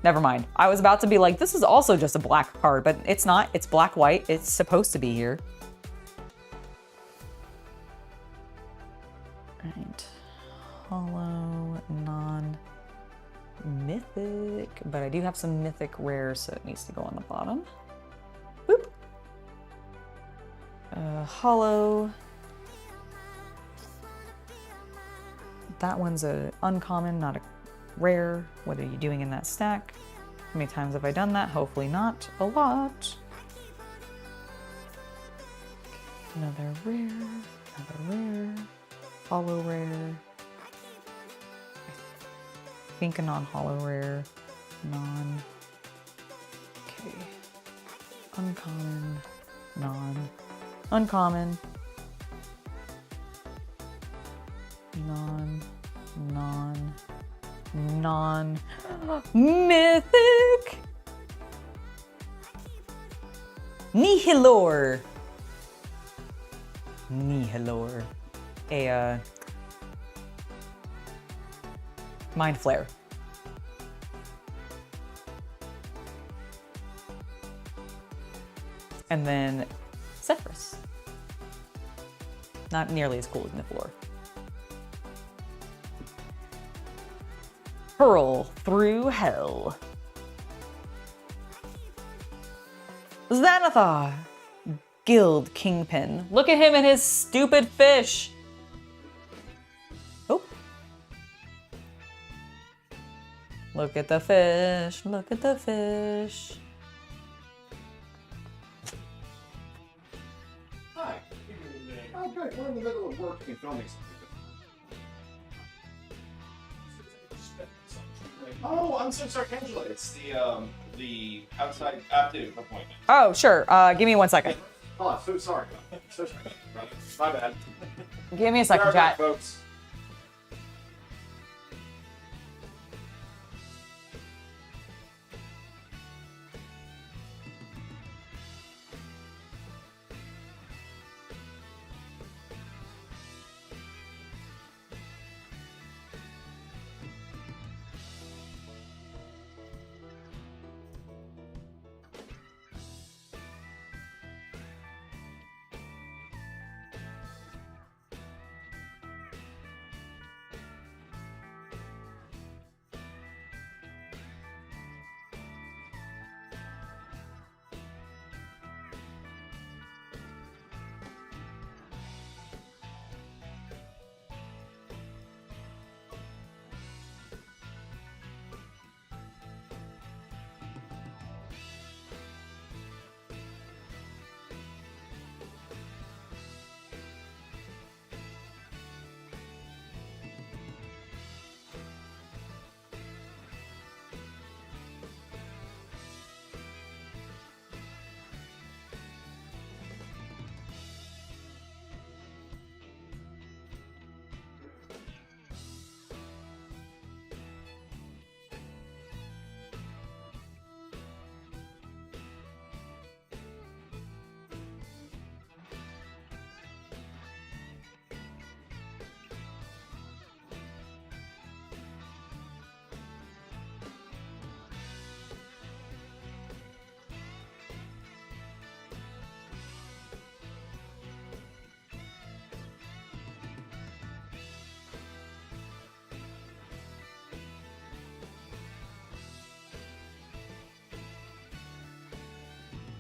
never mind. I was about to be like, this is also just a black card, but it's not. It's black-white. It's supposed to be here. All right. Hollow, non-mythic, but I do have some mythic rares, so it needs to go on the bottom. Boop. Hollow. That one's a uncommon, not a rare. What are you doing in that stack? How many times have I done that? Hopefully not a lot. Another rare, hollow rare. I think a non-hollow rare, okay, uncommon, uncommon, mythic, Nihilor, a Mind Flare. And then Zephyrus. Not nearly as cool as Niflor. Hurl through hell. Xanathar. Guild Kingpin. Look at him and his stupid fish. Oh. Look at the fish. Look at the fish. Hi. Oh, good. We're in the middle of working and filming something. Oh, I'm so sorry, Angela. It's the outside active appointment. Oh, sure. Give me 1 second. Oh, I'm so sorry. So sorry. My bad. Give me a second, Back, chat. folks.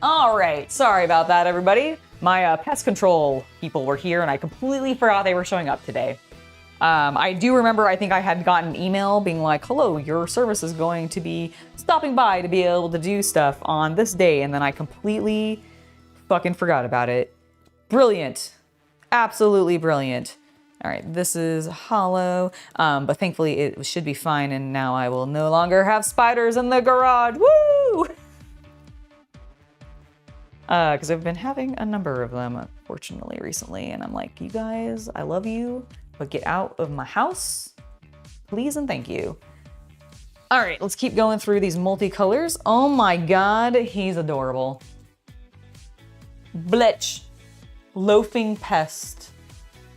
All right, sorry about that, everybody. My pest control people were here and I completely forgot they were showing up today. I do remember, I think I had gotten an email being like, hello, your service is going to be stopping by to be able to do stuff on this day, and then I completely fucking forgot about it. Brilliant. Absolutely brilliant. All right, this is hollow, but thankfully it should be fine, and now I will no longer have spiders in the garage. Woo! Because I've been having a number of them, unfortunately, recently, and I'm like, you guys, I love you, but get out of my house, please and thank you. All right, let's keep going through these multicolors. Oh my God, he's adorable. Bletch, loafing pest.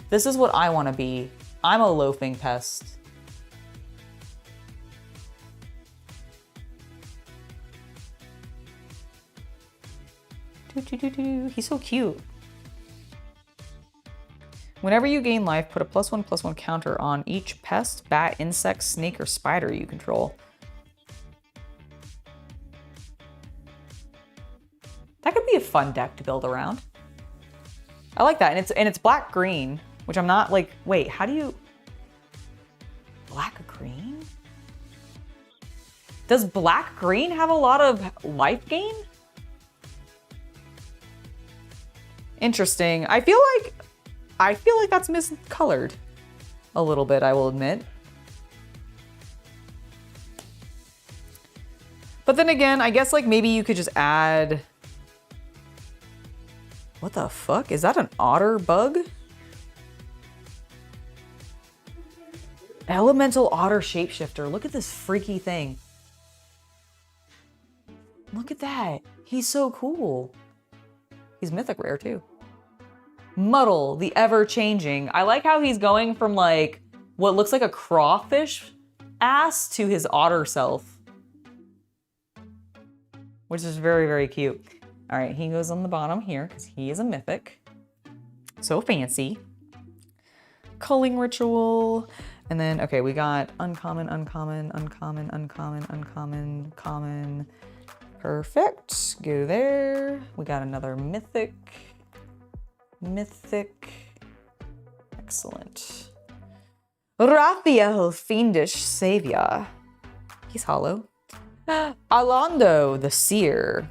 This is what I want to be. I'm a loafing pest. He's so cute. Whenever you gain life, put a +1/+1 counter on each pest, bat, insect, snake, or spider you control. That could be a fun deck to build around. I like that, and it's black-green, which I'm not like, wait, how do you... Black-green? Does black-green have a lot of life gain? Interesting. I feel like that's miscolored a little bit, I will admit. But then again, I guess like maybe you could just add... What the fuck? Is that an otter bug? Elemental otter shapeshifter. Look at this freaky thing. Look at that. He's so cool. He's mythic rare too. Muddle, the ever-changing. I like how he's going from like what looks like a crawfish ass to his otter self, which is very, very cute. All right, he goes on the bottom here because he is a mythic. So fancy. Culling ritual. And then, okay, we got uncommon, uncommon, uncommon, uncommon, uncommon, common. Perfect. Go there. We got another mythic. Mythic. Excellent. Raphael, fiendish savior. He's hollow. Alondo, the seer.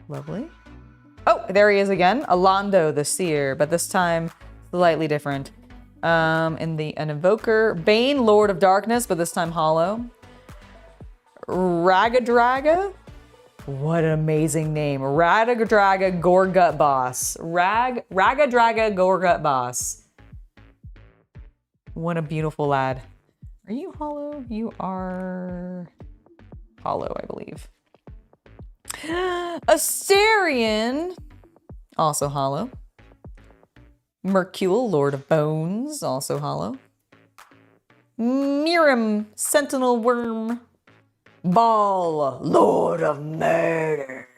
Lovely. Oh, there he is again. Alondo, the seer, but this time slightly different. An invoker. Bane, Lord of Darkness, but this time hollow. Ragadraga? What an amazing name. Ragadraga Gorgut Boss. Ragadraga Gorgut Boss. What a beautiful lad. Are you hollow? You are hollow, I believe. Asterion, also hollow. Mercule, Lord of Bones, also hollow. Mirim, Sentinel Worm. Ball, Lord of Murder.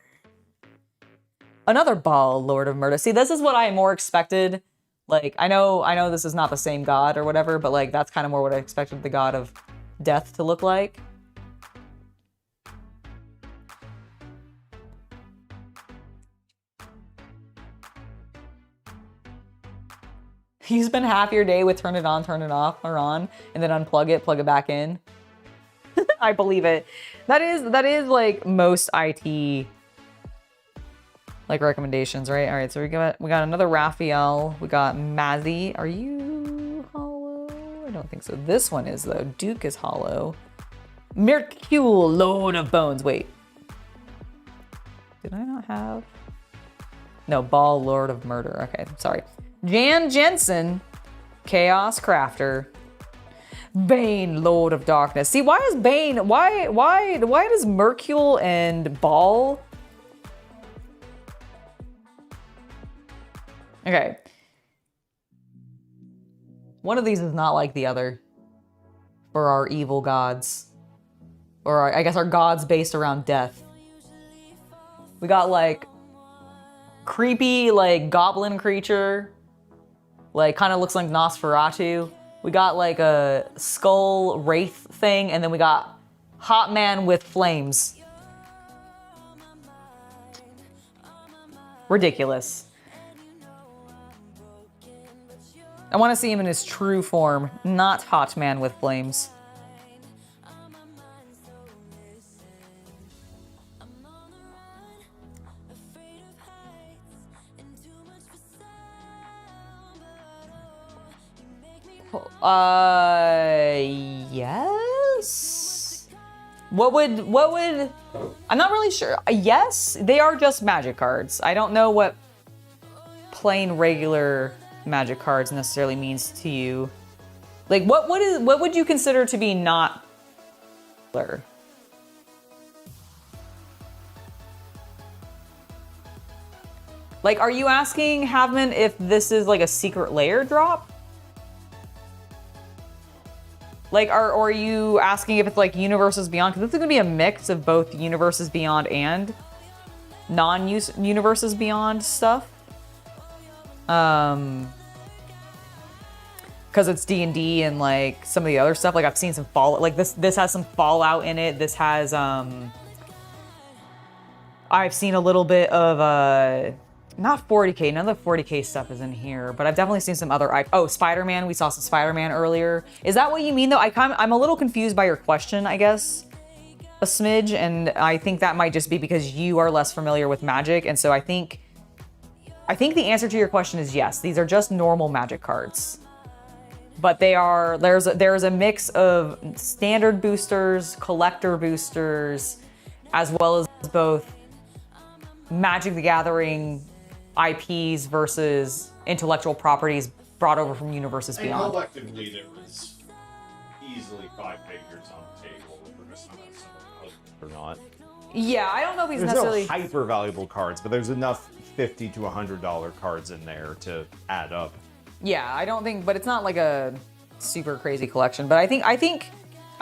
Another Ball, Lord of Murder. See, this is what I more expected. Like, I know this is not the same god or whatever, but like that's kind of more what I expected the god of death to look like. You spend half your day with turn it on, turn it off, or on, and then unplug it, plug it back in. I believe it. That is like most IT like recommendations, right? All right, so we got another Raphael. We got Mazzy. Are you hollow? I don't think so. This one is though. Duke is hollow. Mercule, Lord of Bones. Wait. Did I not have? No, Ball, Lord of Murder. Okay, sorry. Jan Jensen, Chaos Crafter. Bane, Lord of Darkness. See, why is Bane, why does Mercule and Ball? Okay. One of these is not like the other for our evil gods. Or I guess our gods based around death. We got like creepy, like goblin creature. Like kind of looks like Nosferatu. We got like a skull wraith thing, and then we got hot man with flames. Ridiculous. I want to see him in his true form, not Hot Man with flames. Yes? What would, I'm not really sure. Yes, they are just magic cards. I don't know what plain regular magic cards necessarily means to you. Like, what would you consider to be not regular? Like, are you asking, Havman, if this is like a secret layer drop? Like, or are you asking if it's like Universes Beyond? Because this is going to be a mix of both Universes Beyond and non-Universes Beyond stuff. Because it's D&D and like some of the other stuff. Like, I've seen some Fallout. Like, this has some Fallout in it. This has, I've seen a little bit of, not 40K, none of the 40K stuff is in here, but I've definitely seen some other, oh, Spider-Man, we saw some Spider-Man earlier. Is that what you mean though? I'm a little confused by your question, I guess, a smidge, and I think that might just be because you are less familiar with Magic, and so I think the answer to your question is yes, these are just normal Magic cards. But there's a mix of standard boosters, collector boosters, as well as both Magic the Gathering IPs versus intellectual properties brought over from Universes Beyond. And collectively, there was easily 5 figures on the table. We're just not or not. Yeah, I don't know if he's There's necessarily no hyper valuable cards, but there's enough $50 to $100 cards in there to add up. Yeah, I don't think, but it's not like a super crazy collection. But I think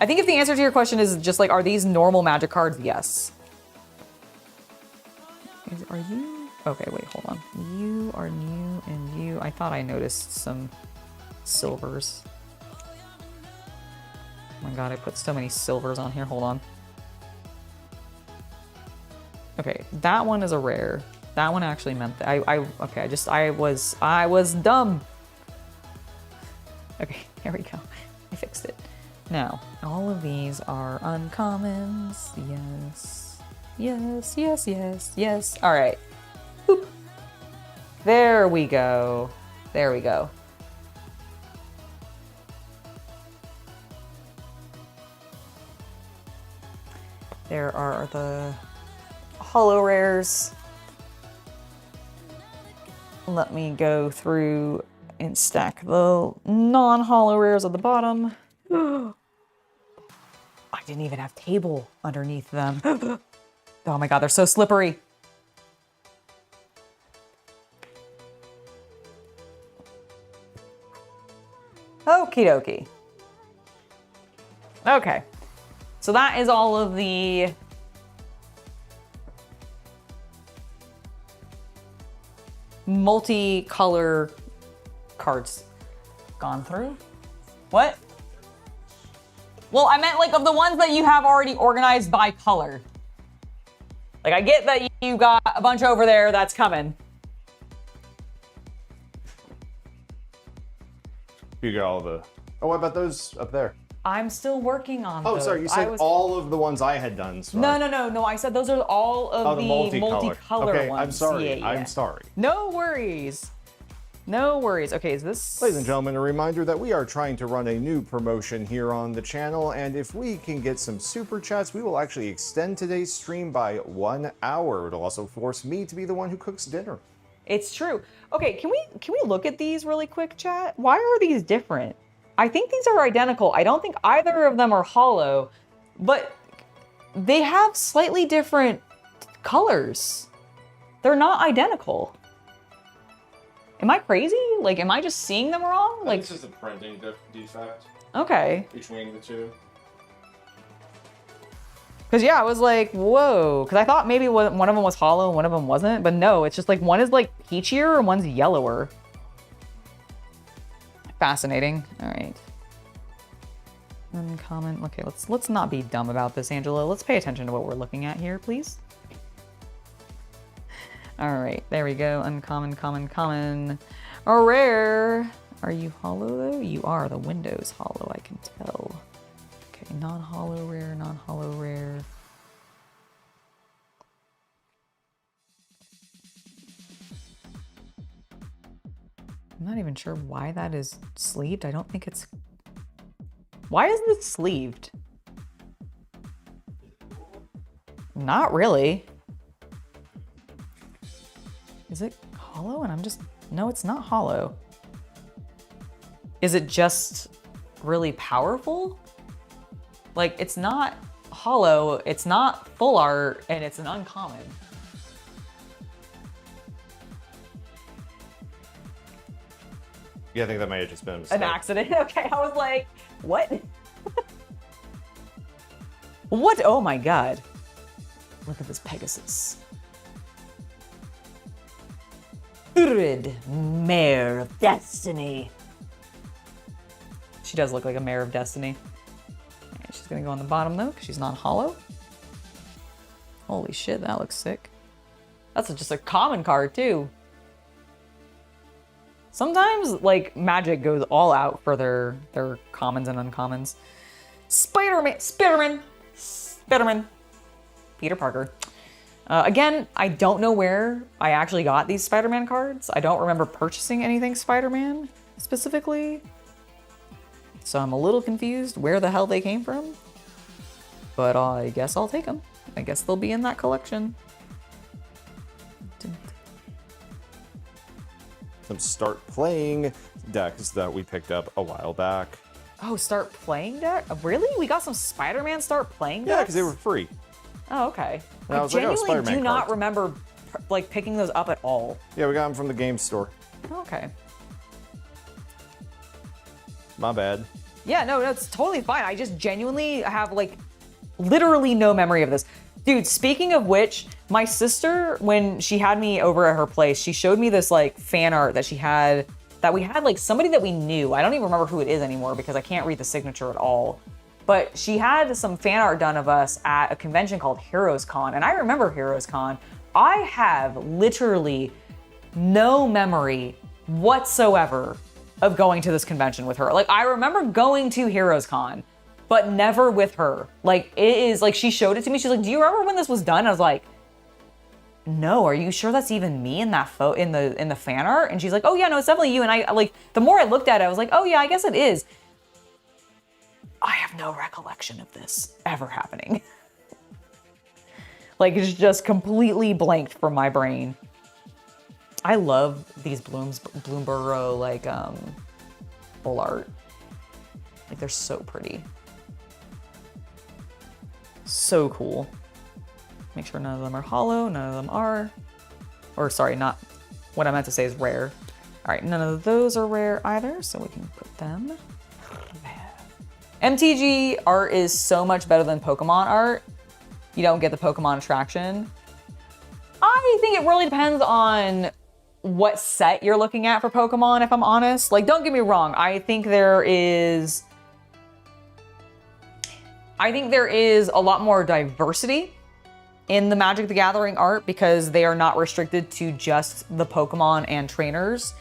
if the answer to your question is just like, are these normal Magic cards? Yes. Are you? Okay, wait, hold on. You are new and you. I thought I noticed some silvers. Oh my god, I put so many silvers on here. Hold on. Okay, that one is a rare. That one actually meant that I was dumb. Okay, here we go. I fixed it. Now, all of these are uncommons. Yes. Yes, yes, yes, yes. All right. Boop. There we go. There we go. There are the holo rares. Let me go through and stack the non-holo rares at the bottom. I didn't even have table underneath them. Oh my god, they're so slippery. Okie dokie. Okay. So that is all of the multicolor cards gone through. What? Well, I meant like of the ones that you have already organized by color. Like, I get that you got a bunch over there that's coming. You got all the... Oh, what about those up there? I'm still working on those. Oh, sorry, you said all of the ones I had done. So No, I said those are all of the multicolor okay, ones. I'm sorry, Yeah. I'm sorry. No worries. No worries. Okay, is this... Ladies and gentlemen, a reminder that we are trying to run a new promotion here on the channel, and if we can get some super chats, we will actually extend today's stream by 1 hour. It'll also force me to be the one who cooks dinner. It's true. Okay, can we look at these really quick, chat? Why are these different? I think these are identical. I don't think either of them are hollow, but they have slightly different colors. They're not identical. Am I crazy? Like, am I just seeing them wrong? Like, this is a printing defect. Okay. Between the two. Because, yeah, I was like, whoa. Because I thought maybe one of them was hollow and one of them wasn't. But no, it's just like one is like peachier and one's yellower. Fascinating. All right. Uncommon. Okay, let's not be dumb about this, Angela. Let's pay attention to what we're looking at here, please. All right, there we go. Uncommon, common, common. A rare. Are you hollow though? You are. The window's hollow, I can tell. Okay, non-hollow rare, non-hollow rare. I'm not even sure why that is sleeved. I don't think it's... Why is this sleeved? Not really. Is it hollow? And I'm just... No, it's not hollow. Is it just really powerful? Like, it's not hollow, it's not full art, and it's an uncommon. Yeah, I think that might have just been a mistake. An accident? Okay, I was like, what? What? Oh my god. Look at this Pegasus. Urid, Mare of Destiny. She does look like a Mare of Destiny. Right, she's gonna go on the bottom though, because she's not hollow. Holy shit, that looks sick. That's just a common card too. Sometimes, like, Magic goes all out for their commons and uncommons. Spider-Man, Peter Parker. Again, I don't know where I actually got these Spider-Man cards. I don't remember purchasing anything Spider-Man specifically. So I'm a little confused where the hell they came from. But I guess I'll take them. I guess they'll be in that collection. Some start playing decks that we picked up a while back. Oh, start playing deck? Really? We got some Spider-Man start playing decks? Yeah, because they were free. Oh, okay. And I was genuinely like, oh, Spider-Man do not cards. remember like picking those up at all. Yeah, we got them from the game store. Okay. My bad. Yeah, no, it's totally fine. I just genuinely have like literally no memory of this. Dude, speaking of which, my sister, when she had me over at her place, she showed me this like fan art that she had, that we had like somebody that we knew. I don't even remember who it is anymore because I can't read the signature at all. But she had some fan art done of us at a convention called Heroes Con. And I remember Heroes Con. I have literally no memory whatsoever of going to this convention with her. Like, I remember going to Heroes Con, but never with her. Like, it is like, she showed it to me. She's like, do you remember when this was done? I was like, no, are you sure that's even me in that photo, in the fan art? And she's like, oh yeah, no, it's definitely you. And I like, the more I looked at it, I was like, oh yeah, I guess it is. I have no recollection of this ever happening. Like, it's just completely blanked from my brain. I love these Bloomburrow, like, full art. Like, they're so pretty. So cool. Make sure none of them are hollow, none of them are. Or sorry, not, what I meant to say is rare. All right, none of those are rare either, so we can put them there. MTG art is so much better than Pokemon art. You don't get the Pokemon attraction. I think it really depends on what set you're looking at for Pokemon, if I'm honest. Like, don't get me wrong, I think there is a lot more diversity in the Magic the Gathering art because they are not restricted to just the Pokemon and trainers.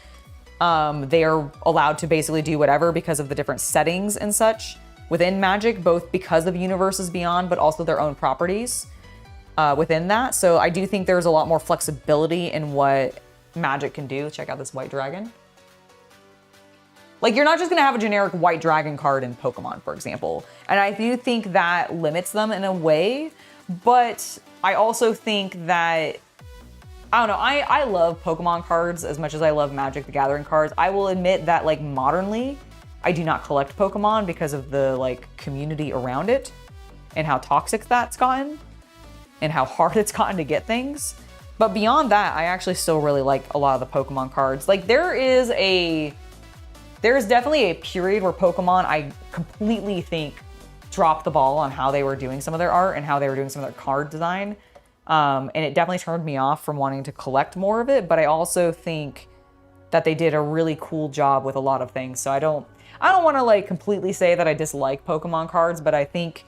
They are allowed to basically do whatever because of the different settings and such within Magic, both because of Universes Beyond, but also their own properties within that. So I do think there's a lot more flexibility in what Magic can do. Check out this white dragon. Like, you're not just gonna have a generic white dragon card in Pokemon, for example. And I do think that limits them in a way, but I also think that, I don't know, I love Pokemon cards as much as I love Magic the Gathering cards. I will admit that, like, modernly, I do not collect Pokemon because of the, like, community around it and how toxic that's gotten and how hard it's gotten to get things. But beyond that, I actually still really like a lot of the Pokemon cards. Like, there is definitely a period where Pokemon, I completely think, dropped the ball on how they were doing some of their art and how they were doing some of their card design. And it definitely turned me off from wanting to collect more of it. But I also think that they did a really cool job with a lot of things. So I don't want to like completely say that I dislike Pokemon cards, but I think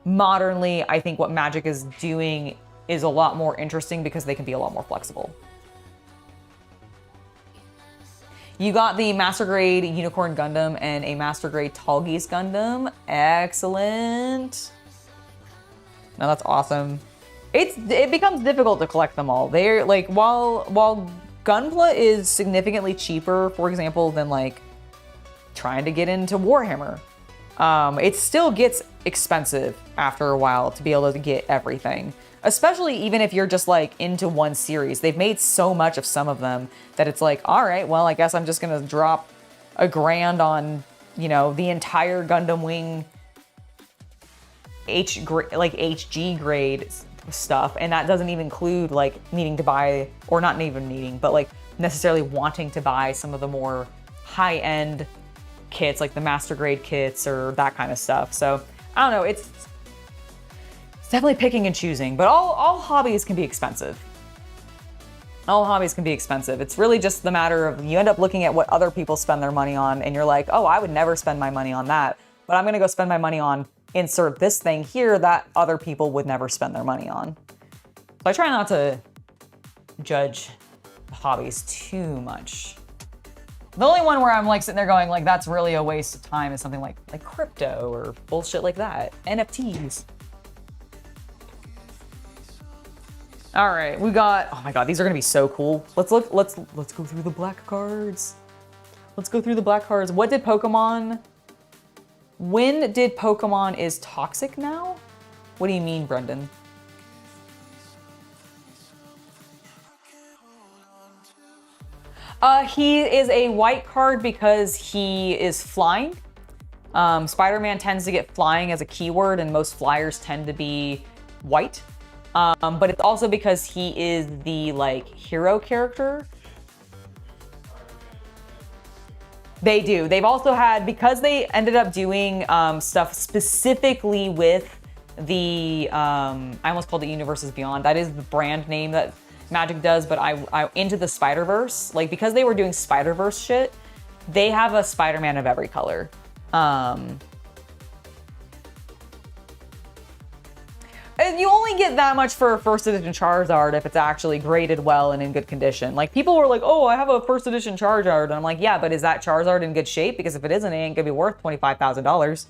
modernly, I think what Magic is doing is a lot more interesting because they can be a lot more flexible. You got the Master Grade Unicorn Gundam and a Master Grade Tall Geese Gundam. Excellent. No, that's awesome. It becomes difficult to collect them all. They're like, while Gunpla is significantly cheaper, for example, than like trying to get into Warhammer, it still gets expensive after a while to be able to get everything. Especially even if you're just like into one series. They've made so much of some of them that it's like, all right, well, I guess I'm just gonna drop $1,000 on, you know, the entire Gundam Wing HG grade stuff. And that doesn't even include like needing to buy, or not even needing, but like necessarily wanting to buy some of the more high-end kits, like the Master Grade kits or that kind of stuff. So I don't know, it's definitely picking and choosing, but all hobbies can be expensive. All hobbies can be expensive. It's really just the matter of you end up looking at what other people spend their money on and you're like, oh, I would never spend my money on that, but I'm gonna go spend my money on insert this thing here that other people would never spend their money on. So I try not to judge hobbies too much. The only one where I'm like sitting there going like, that's really a waste of time is something like crypto or bullshit like that, NFTs. All right, we got, oh my God, these are gonna be so cool. Let's go through the black cards. Let's go through the black cards. What did Pokemon, when did Pokemon is toxic now? What do you mean, Brendan? He is a white card because he is flying. Spider-Man tends to get flying as a keyword and most flyers tend to be white. But it's also because he is the like hero character. They do. They've also had, because they ended up doing stuff specifically with the, I almost called it Universes Beyond. That is the brand name that Magic does, but I Into the Spider-Verse, like because they were doing Spider-Verse shit, they have a Spider-Man of every color. And you only get that much for a first edition Charizard if it's actually graded well and in good condition. Like people were like, oh, I have a first edition Charizard. And I'm like, yeah, but is that Charizard in good shape? Because if it isn't, it ain't gonna be worth $25,000.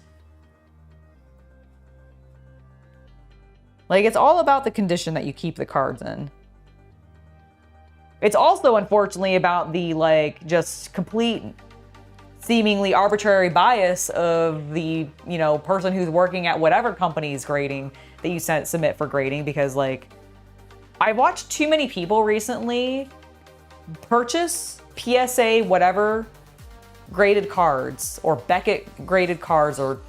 Like it's all about the condition that you keep the cards in. It's also unfortunately about the like just complete seemingly arbitrary bias of the, you know, person who's working at whatever company's grading that you submit for grading, because like I watched too many people recently purchase PSA whatever graded cards or Beckett graded cards or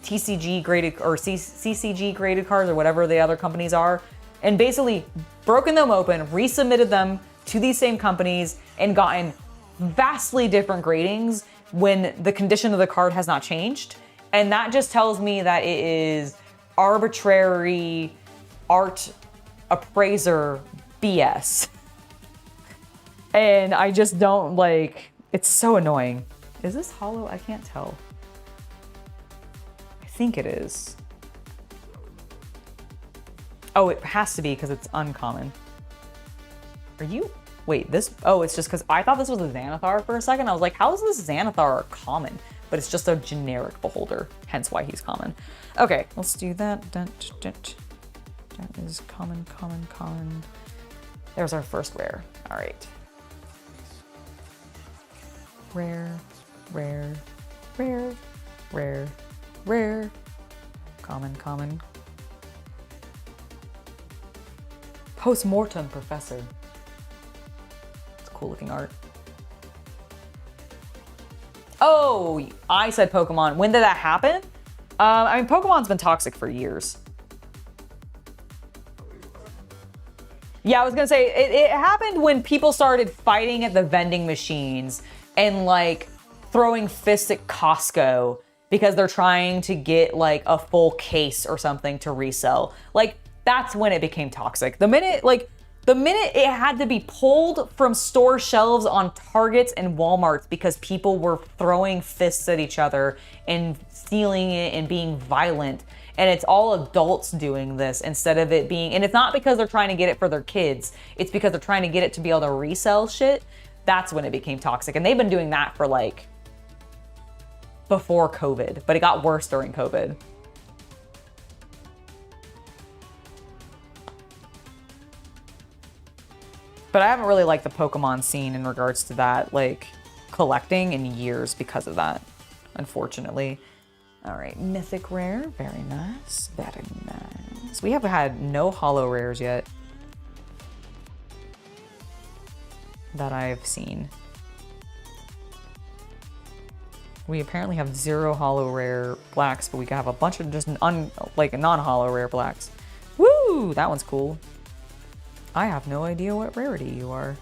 TCG graded or CCG graded cards or whatever the other companies are, and basically broken them open, resubmitted them to these same companies and gotten vastly different gradings when the condition of the card has not changed. And that just tells me that it is arbitrary art appraiser BS. And I just don't like, it's so annoying. Is this hollow? I can't tell. I think it is. Oh, it has to be because it's uncommon. Are you, wait, this, oh, it's just because I thought this was a Xanathar for a second. I was like, how is this Xanathar common? But it's just a generic beholder, hence why he's common. Okay, let's do that. That is common, common, common. There's our first rare. All right. Rare, rare, rare, rare, rare, common, common. Post-mortem professor. It's cool looking art. Oh, I said Pokemon. When did that happen? I mean, Pokemon's been toxic for years. Yeah, I was gonna say, it happened when people started fighting at the vending machines and like throwing fists at Costco because they're trying to get like a full case or something to resell. Like, that's when it became toxic. The minute it had to be pulled from store shelves on Targets and Walmarts because people were throwing fists at each other and stealing it and being violent. And it's all adults doing this instead of it being, and it's not because they're trying to get it for their kids. It's because they're trying to get it to be able to resell shit. That's when it became toxic. And they've been doing that for like before COVID, but it got worse during COVID. But I haven't really liked the Pokemon scene in regards to that, like collecting in years because of that, unfortunately. All right, mythic rare, very nice, very nice. We have had no holo rares yet that I've seen. We apparently have 0 holo rare blacks, but we have a bunch of just non-holo rare blacks. Woo, that one's cool. I have no idea what rarity you are.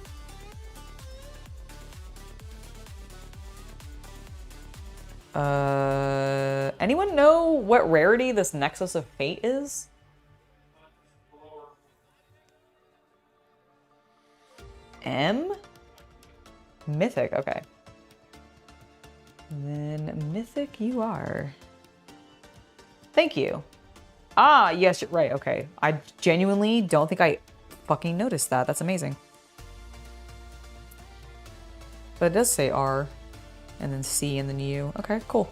Anyone know what rarity this Nexus of Fate is? M? Mythic, okay. Then Mythic you are. Thank you. Ah, yes, you're right, okay. I genuinely don't think I fucking noticed that. That's amazing. But it does say R, and then C, and then U. Okay, cool.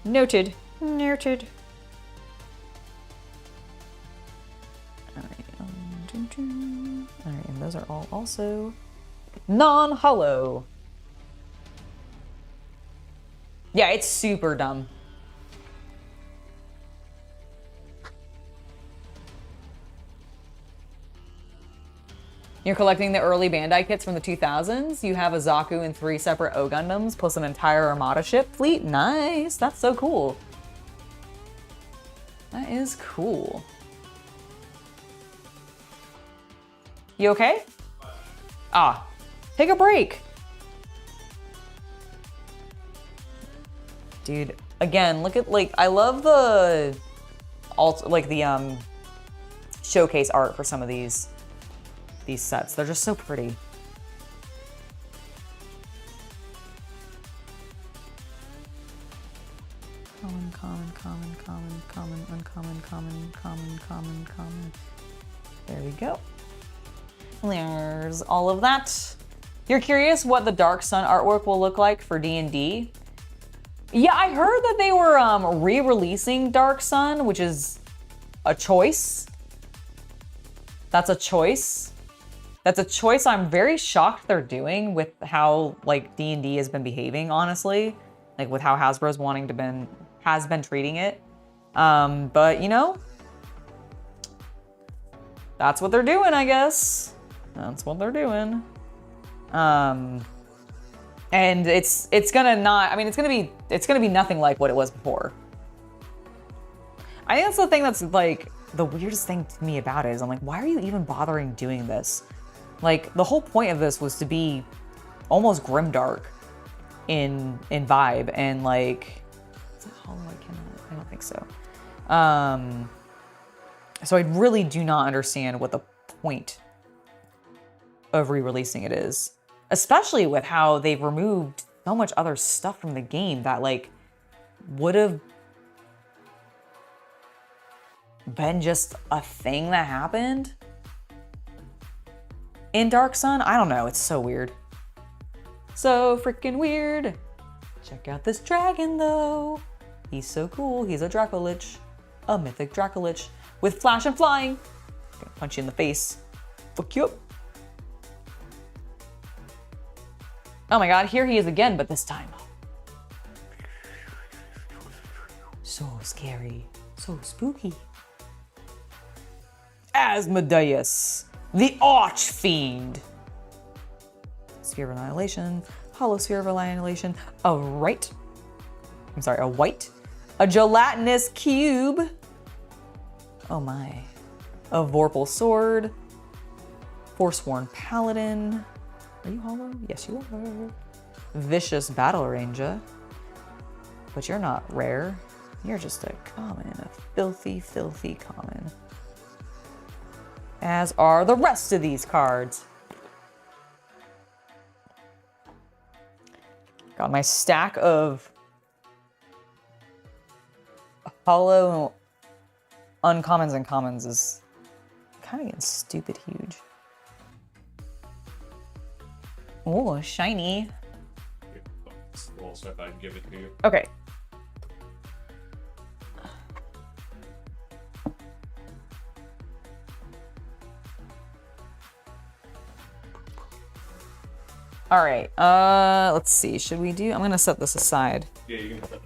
Noted. Noted. Alright, alright, and those are all also non-holo. Yeah, it's super dumb. You're collecting the early Bandai kits from the 2000s. You have a Zaku and 3 separate O Gundams, plus an entire Armada ship fleet. Nice, that's so cool. That is cool. You okay? Ah, take a break. Dude, again, look at, like, I love the showcase art for some of these sets. They're just so pretty. Common. There we go. There's all of that. You're curious what the Dark Sun artwork will look like for D&D? Yeah, I heard that they were re-releasing Dark Sun, which is a choice. That's a choice. That's a choice I'm very shocked they're doing with how like D&D has been behaving, honestly. Like with how Hasbro's has been treating it. But you know, that's what they're doing, I guess. That's what they're doing. And it's gonna not, I mean, it's gonna be nothing like what it was before. I think that's the thing that's like the weirdest thing to me about it is I'm like, why are you even bothering doing this? Like the whole point of this was to be almost grimdark in vibe and like, is it hollow? I don't think so. So I really do not understand what the point of re-releasing it is, especially with how they've removed so much other stuff from the game that like would have been just a thing that happened in Dark Sun. I don't know, it's so weird. So freaking weird. Check out this dragon though. He's so cool. He's a Dracolich, a mythic Dracolich with flash and flying. Gonna punch you in the face. Fuck you up. Oh my god, here he is again, but this time. So scary, so spooky. Asmodeus, the Archfiend. Sphere of Annihilation, Hollow Sphere of Annihilation, a white, a gelatinous cube. Oh my. A Vorpal Sword, Forsworn Paladin. Are you hollow? Yes, you are. Vicious Battle Ranger. But you're not rare. You're just a common, a filthy, filthy common. As are the rest of these cards. Got my stack of Hollow, uncommons, and commons is kind of getting stupid huge. Oh, shiny. Roll so if I can give it to you. Okay. All right, let's see. Should we do, I'm gonna set this aside. Yeah, you can.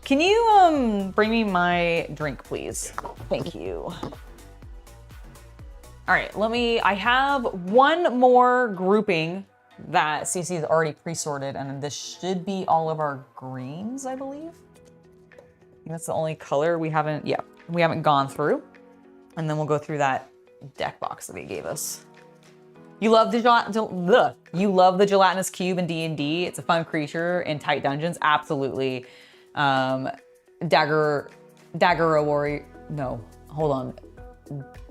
Can you bring me my drink, please? Thank you. All right, I have one more grouping that CC is already pre-sorted, and this should be all of our greens, I believe. I think that's the only color we haven't gone through. And then we'll go through that deck box that he gave us. You love the gelatinous cube in D&D. It's a fun creature in tight dungeons. Absolutely. Dagger warrior. No, hold on.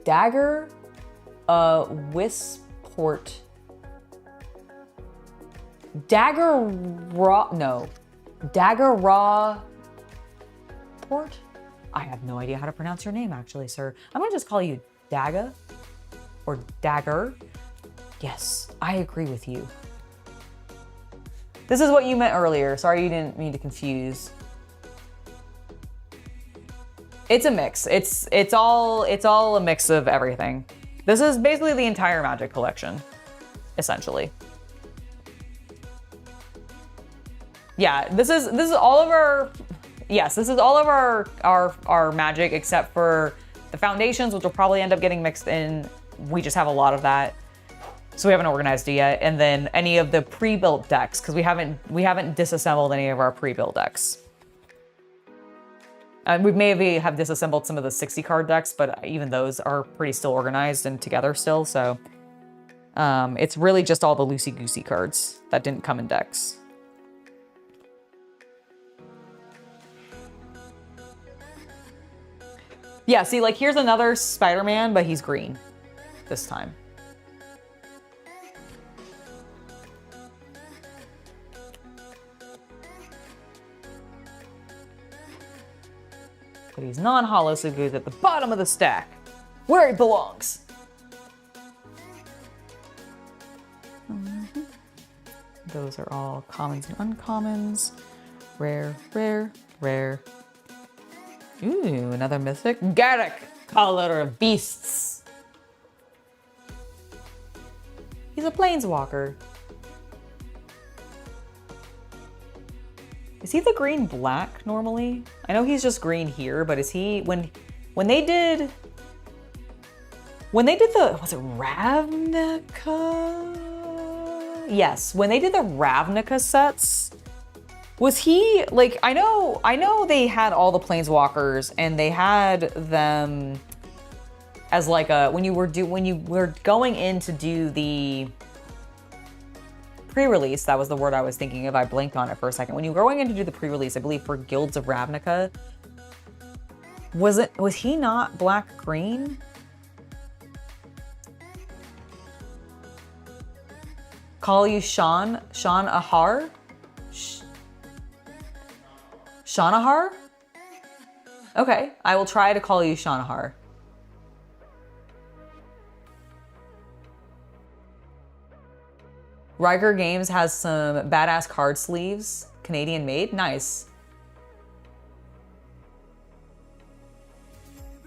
Dagger, Wisport. Dagger Raw Port? I have no idea how to pronounce your name, actually, sir. I'm gonna just call you Daga or Dagger. Yes, I agree with you. This is what you meant earlier. Sorry, you didn't mean to confuse. It's a mix. It's all a mix of everything. This is basically the entire Magic collection, essentially. Yeah, this is all of our, yes, this is all of our Magic except for the foundations, which will probably end up getting mixed in. We just have a lot of that, so we haven't organized it yet. And then any of the pre-built decks, because we haven't disassembled any of our pre-built decks. We maybe have disassembled some of the 60 card decks, but even those are pretty still organized and together still. So it's really just all the loosey-goosey cards that didn't come in decks. Yeah, see, like here's another Spider-Man, but he's green this time. But he's non-hollow, so he goes at the bottom of the stack, where he belongs. Those are all commons and uncommons. Rare, rare, rare. Ooh, another mythic. Garrick, Caller of Beasts. He's a planeswalker. Is he the green black normally? I know he's just green here, but is he when they did the, was it Ravnica? Yes, when they did the Ravnica sets, was he like, I know they had all the planeswalkers and they had them as like a, when you were going in to do the pre-release, that was the word I was thinking of. I blinked on it for a second. When you were going in to do the pre-release, I believe for Guilds of Ravnica, was he not black-green? Call you Sean Ahar? Shanahar? Okay, I will try to call you Shanahar. Riker Games has some badass card sleeves. Canadian made, nice.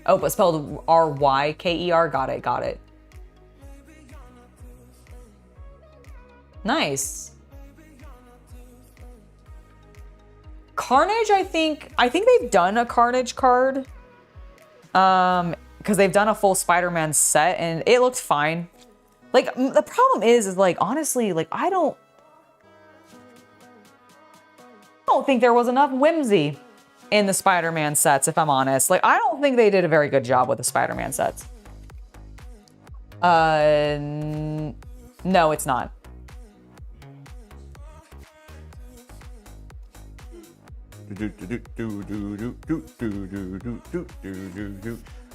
Oh, but spelled R-Y-K-E-R, got it. Nice. Carnage, I think they've done a Carnage card. Because they've done a full Spider-Man set and it looked fine. Like, the problem is like, honestly, like, I don't think there was enough whimsy in the Spider-Man sets, if I'm honest. Like, I don't think they did a very good job with the Spider-Man sets. No, it's not.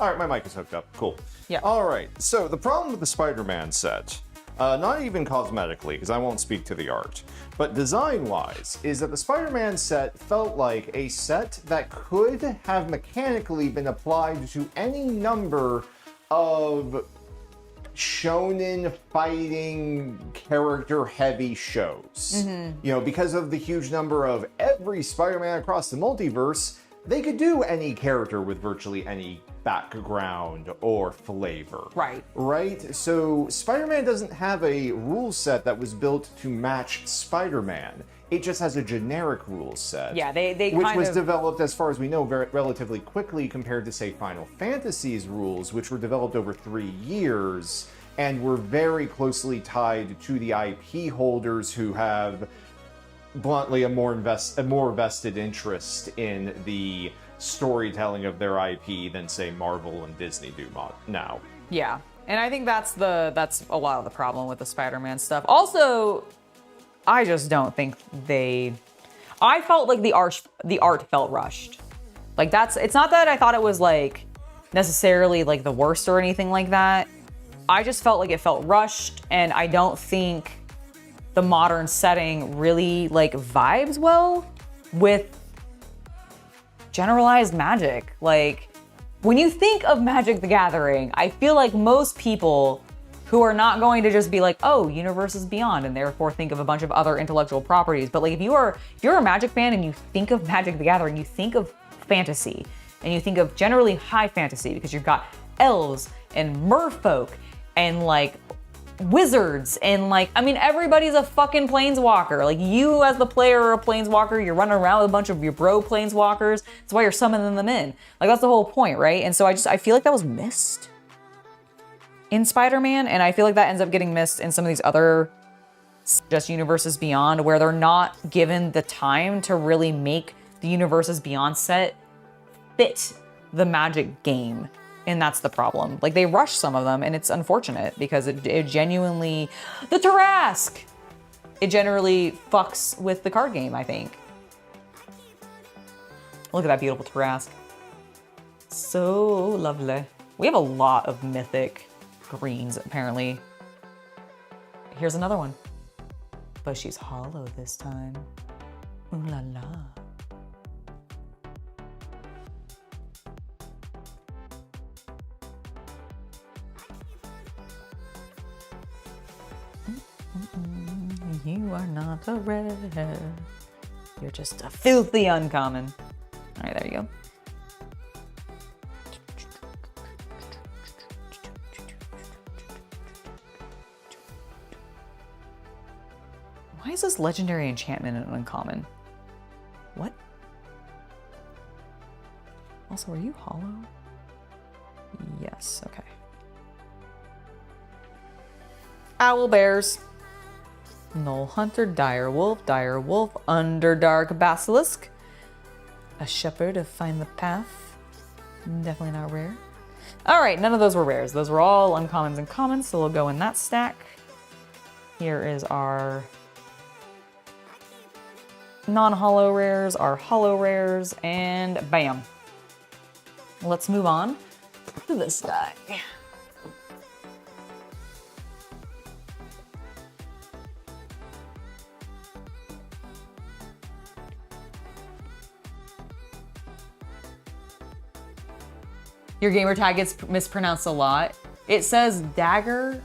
All right, my mic is hooked up. Cool. Yeah. All right. So the problem with the Spider-Man set not even cosmetically, because I won't speak to the art, but design-wise, is that the Spider-Man set felt like a set that could have mechanically been applied to any number of shonen fighting character heavy shows. You know, because of the huge number of every Spider-Man across the multiverse, they could do any character with virtually any background or flavor. Right? So Spider-Man doesn't have a rule set that was built to match Spider-Man. It just has a generic rule set. Yeah, they which kind was of developed, as far as we know, relatively quickly compared to, say, Final Fantasy's rules, which were developed over 3 years and were very closely tied to the IP holders who have, bluntly, a more vested interest in the storytelling of their IP than, say, Marvel and Disney do now. Yeah, and I think that's a lot of the problem with the Spider-Man stuff. Also, I just don't think I felt like the art felt rushed. Like it's not that I thought it was like necessarily like the worst or anything like that. I just felt like it felt rushed, and I don't think the modern setting really like vibes well with generalized magic. Like, when you think of Magic the Gathering, I feel like most people who are not going to just be like, oh, Universes Beyond, and therefore think of a bunch of other intellectual properties. But like, if you're a Magic fan and you think of Magic the Gathering, you think of fantasy, and you think of generally high fantasy, because you've got elves and merfolk and like wizards and like, I mean, everybody's a fucking planeswalker. Like, you as the player are a planeswalker, you're running around with a bunch of your bro planeswalkers. That's why you're summoning them in. Like, that's the whole point, right? And so I feel like that was missed in Spider-Man, and I feel like that ends up getting missed in some of these other just Universes Beyond, where they're not given the time to really make the Universes Beyond set fit the Magic game. And that's the problem. Like, they rush some of them, and it's unfortunate because it genuinely, the Tarrasque! It generally fucks with the card game, I think. Look at that beautiful Tarrasque. So lovely. We have a lot of mythic greens, apparently. Here's another one. But she's hollow this time. Ooh la la. You are not a rare. You're just a filthy uncommon. All right, there you go. Why is this legendary enchantment an uncommon? What? Also, are you hollow? Yes, okay. Owl bears. Knoll hunter, dire wolf, underdark basilisk. A shepherd of find the path. Definitely not rare. All right, none of those were rares. Those were all uncommons and commons, so we'll go in that stack. Here is our non-hollow rares, our hollow rares, and bam. Let's move on to this guy. Your gamer tag gets mispronounced a lot. It says dagger.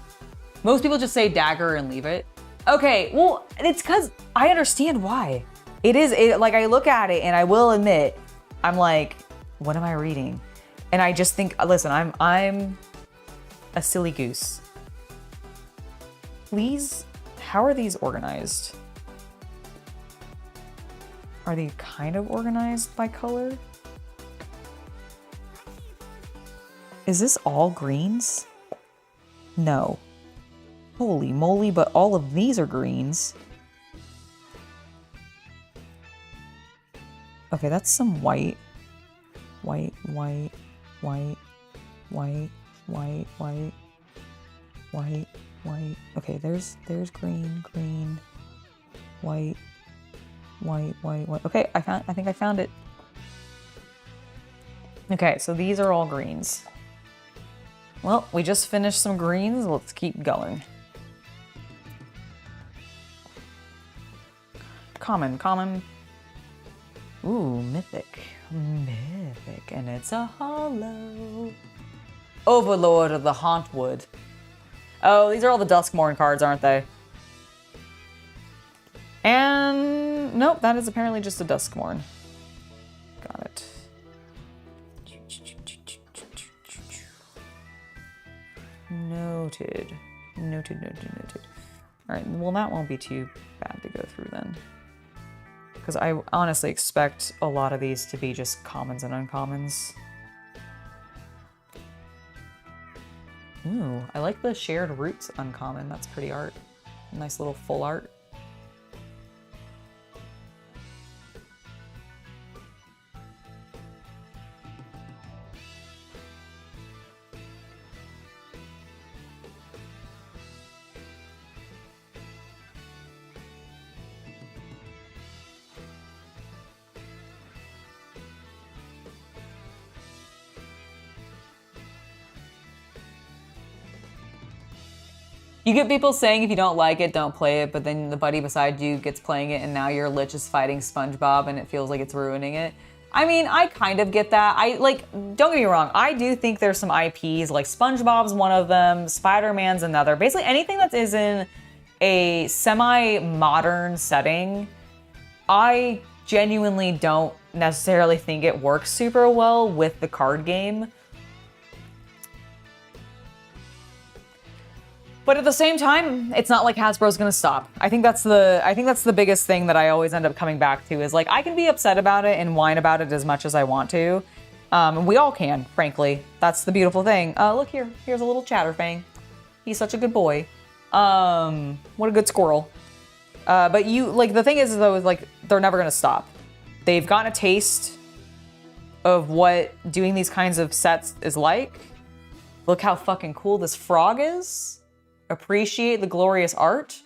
Most people just say dagger and leave it. Okay, well, it's because I understand why. Like, I look at it and I will admit, I'm like, what am I reading? And I just think, listen, I'm a silly goose. Please, how are these organized? Are they kind of organized by color? Is this all greens? No. Holy moly, but all of these are greens. Okay, that's some white. White, white, white, white, white, white, white, white. Okay, there's green, green, white, white, white, white. Okay, I think I found it. Okay, so these are all greens. Well, we just finished some greens. Let's keep going. Common, common. Ooh, mythic. Mythic, and it's a hollow. Overlord of the Hauntwood. Oh, these are all the Duskmourn cards, aren't they? And nope, that is apparently just a Duskmourn. Got it. Noted. Noted, noted, noted. All right, well, that won't be too bad to go through then. Because I honestly expect a lot of these to be just commons and uncommons. Ooh, I like the Shared Roots uncommon. That's pretty art. Nice little full art. You get people saying if you don't like it, don't play it, but then the buddy beside you gets playing it and now your Lich is fighting SpongeBob and it feels like it's ruining it. I mean, I kind of get that. Don't get me wrong, I do think there's some IPs, like SpongeBob's one of them, Spider-Man's another. Basically anything that is in a semi-modern setting, I genuinely don't necessarily think it works super well with the card game. But at the same time, it's not like Hasbro's gonna stop. I think that's the biggest thing that I always end up coming back to is like, I can be upset about it and whine about it as much as I want to. And we all can, frankly. That's the beautiful thing. Look here, here's a little Chatterfang. He's such a good boy. What a good squirrel. But the thing is though, is like, they're never gonna stop. They've gotten a taste of what doing these kinds of sets is like. Look how fucking cool this frog is. Appreciate the glorious art.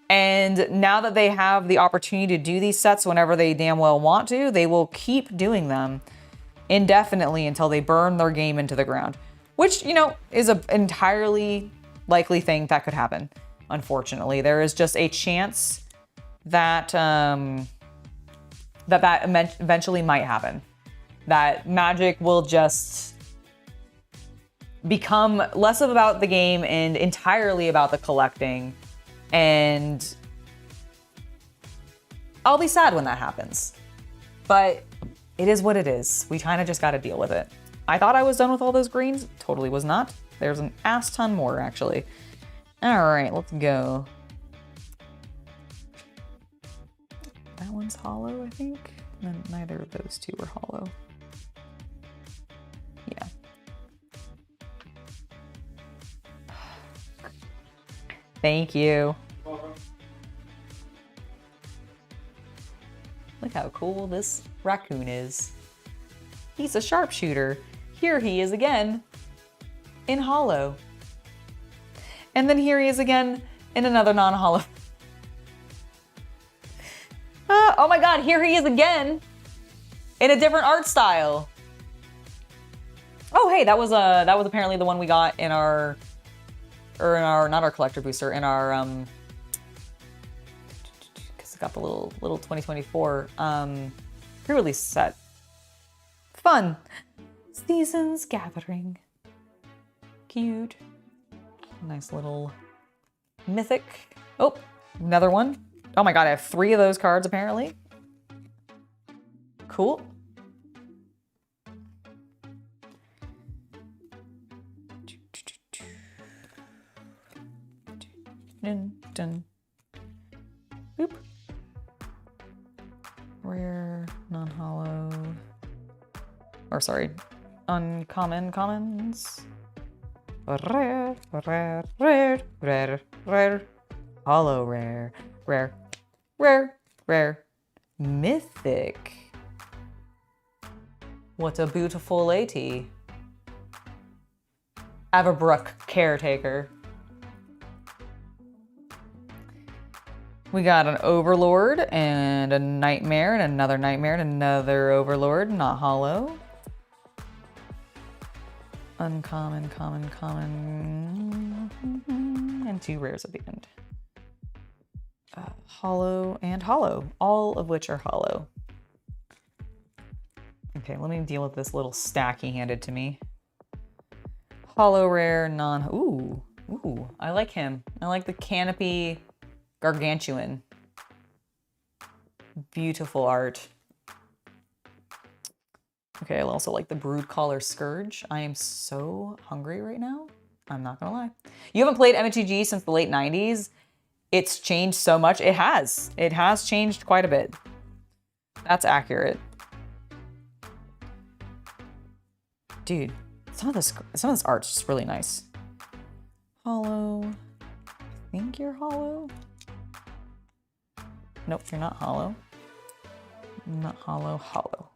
And now that they have the opportunity to do these sets whenever they damn well want to, they will keep doing them indefinitely until they burn their game into the ground. Which, you know, is an entirely likely thing that could happen. Unfortunately, there is just a chance that that eventually might happen. That Magic will just become less of about the game and entirely about the collecting. And I'll be sad when that happens. But it is what it is. We kind of just got to deal with it. I thought I was done with all those greens. Totally was not. There's an ass ton more, actually. All right, let's go. That one's hollow, I think. And neither of those two are hollow. Yeah. Thank you. Welcome. Look how cool this raccoon is. He's a sharpshooter. Here he is again in hollow. And then here he is again in another non-hollow. Oh my god, here he is again in a different art style. Oh hey, that was apparently the one we got in our, not our collector booster, in our because it got the little 2024 pre-release set. Fun. Seasons Gathering. Cute. Nice little mythic. Oh, another one. Oh my god, I have 3 of those cards apparently. Cool. Dun, dun. Boop. Rare, non-hollow. Or sorry, uncommon commons. Rare, rare, rare, rare, rare. Hollow rare, rare, rare, rare. Mythic. What a beautiful lady. Averbrook Caretaker. We got an Overlord and a Nightmare and another Nightmare and another Overlord, not hollow. Uncommon, common, common, and 2 rares at the end. Hollow and hollow, all of which are hollow. Okay, let me deal with this little stack he handed to me. Hollow rare, ooh, I like him. I like the canopy gargantuan. Beautiful art. Okay, I also like the brood collar scourge. I am so hungry right now. I'm not gonna lie. You haven't played MTG since the late 90s. It's changed so much. It has. It has changed quite a bit. That's accurate. Dude, some of this art's just really nice. Hollow. I think you're hollow. Nope, you're not hollow. Not hollow, hollow.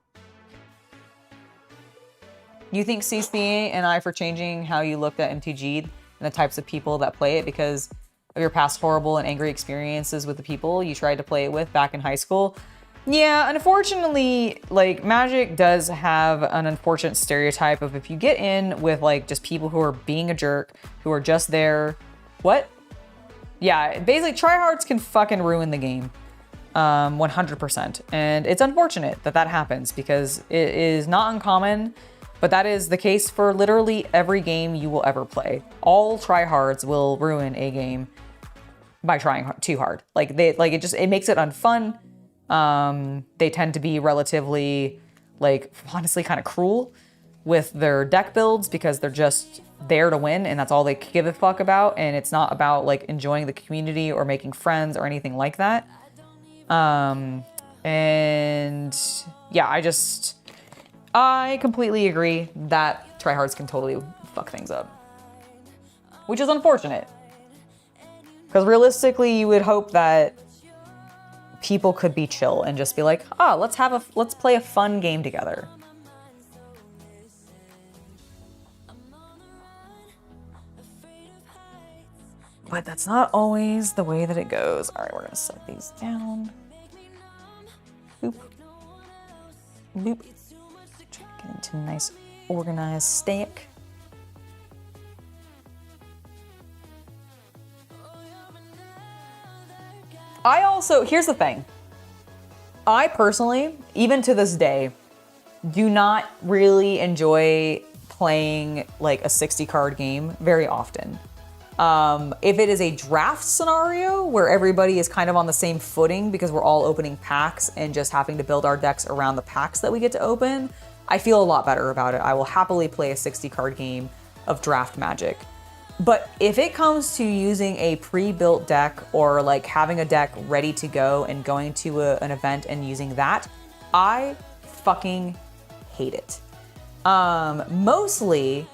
You think CCA and I for changing how you looked at MTG and the types of people that play it because of your past horrible and angry experiences with the people you tried to play it with back in high school? Yeah, unfortunately, like, Magic does have an unfortunate stereotype of if you get in with, like, just people who are being a jerk, who are just there. What? Yeah, basically, tryhards can fucking ruin the game. 100%. And it's unfortunate that that happens because it is not uncommon, but that is the case for literally every game you will ever play. All tryhards will ruin a game by trying too hard. Like, it makes it unfun. They tend to be relatively, like, honestly kind of cruel with their deck builds because they're just there to win and that's all they give a fuck about. And it's not about, like, enjoying the community or making friends or anything like that. And yeah, I completely agree that tryhards can totally fuck things up, which is unfortunate because realistically you would hope that people could be chill and just be like, let's play a fun game together. But that's not always the way that it goes. All right, we're gonna set these down. Boop. Boop. Try to get into a nice organized stack. Here's the thing. I personally, even to this day, do not really enjoy playing like a 60 card game very often. If it is a draft scenario where everybody is kind of on the same footing because we're all opening packs and just having to build our decks around the packs that we get to open, I feel a lot better about it. I will happily play a 60 card game of draft Magic. But if it comes to using a pre-built deck or like having a deck ready to go and going to an event and using that, I fucking hate it. Mostly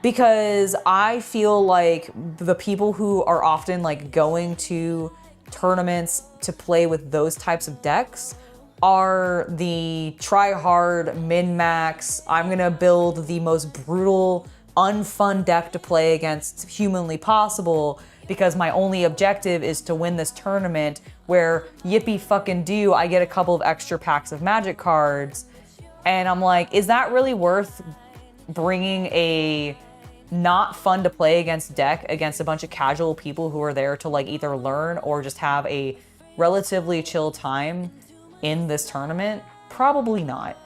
because I feel like the people who are often like going to tournaments to play with those types of decks are the try-hard, min-max, I'm gonna build the most brutal, unfun deck to play against humanly possible because my only objective is to win this tournament where yippee fucking do, I get a couple of extra packs of Magic cards. And I'm like, is that really worth bringing a not fun to play against deck against a bunch of casual people who are there to like either learn or just have a relatively chill time in this tournament? Probably not.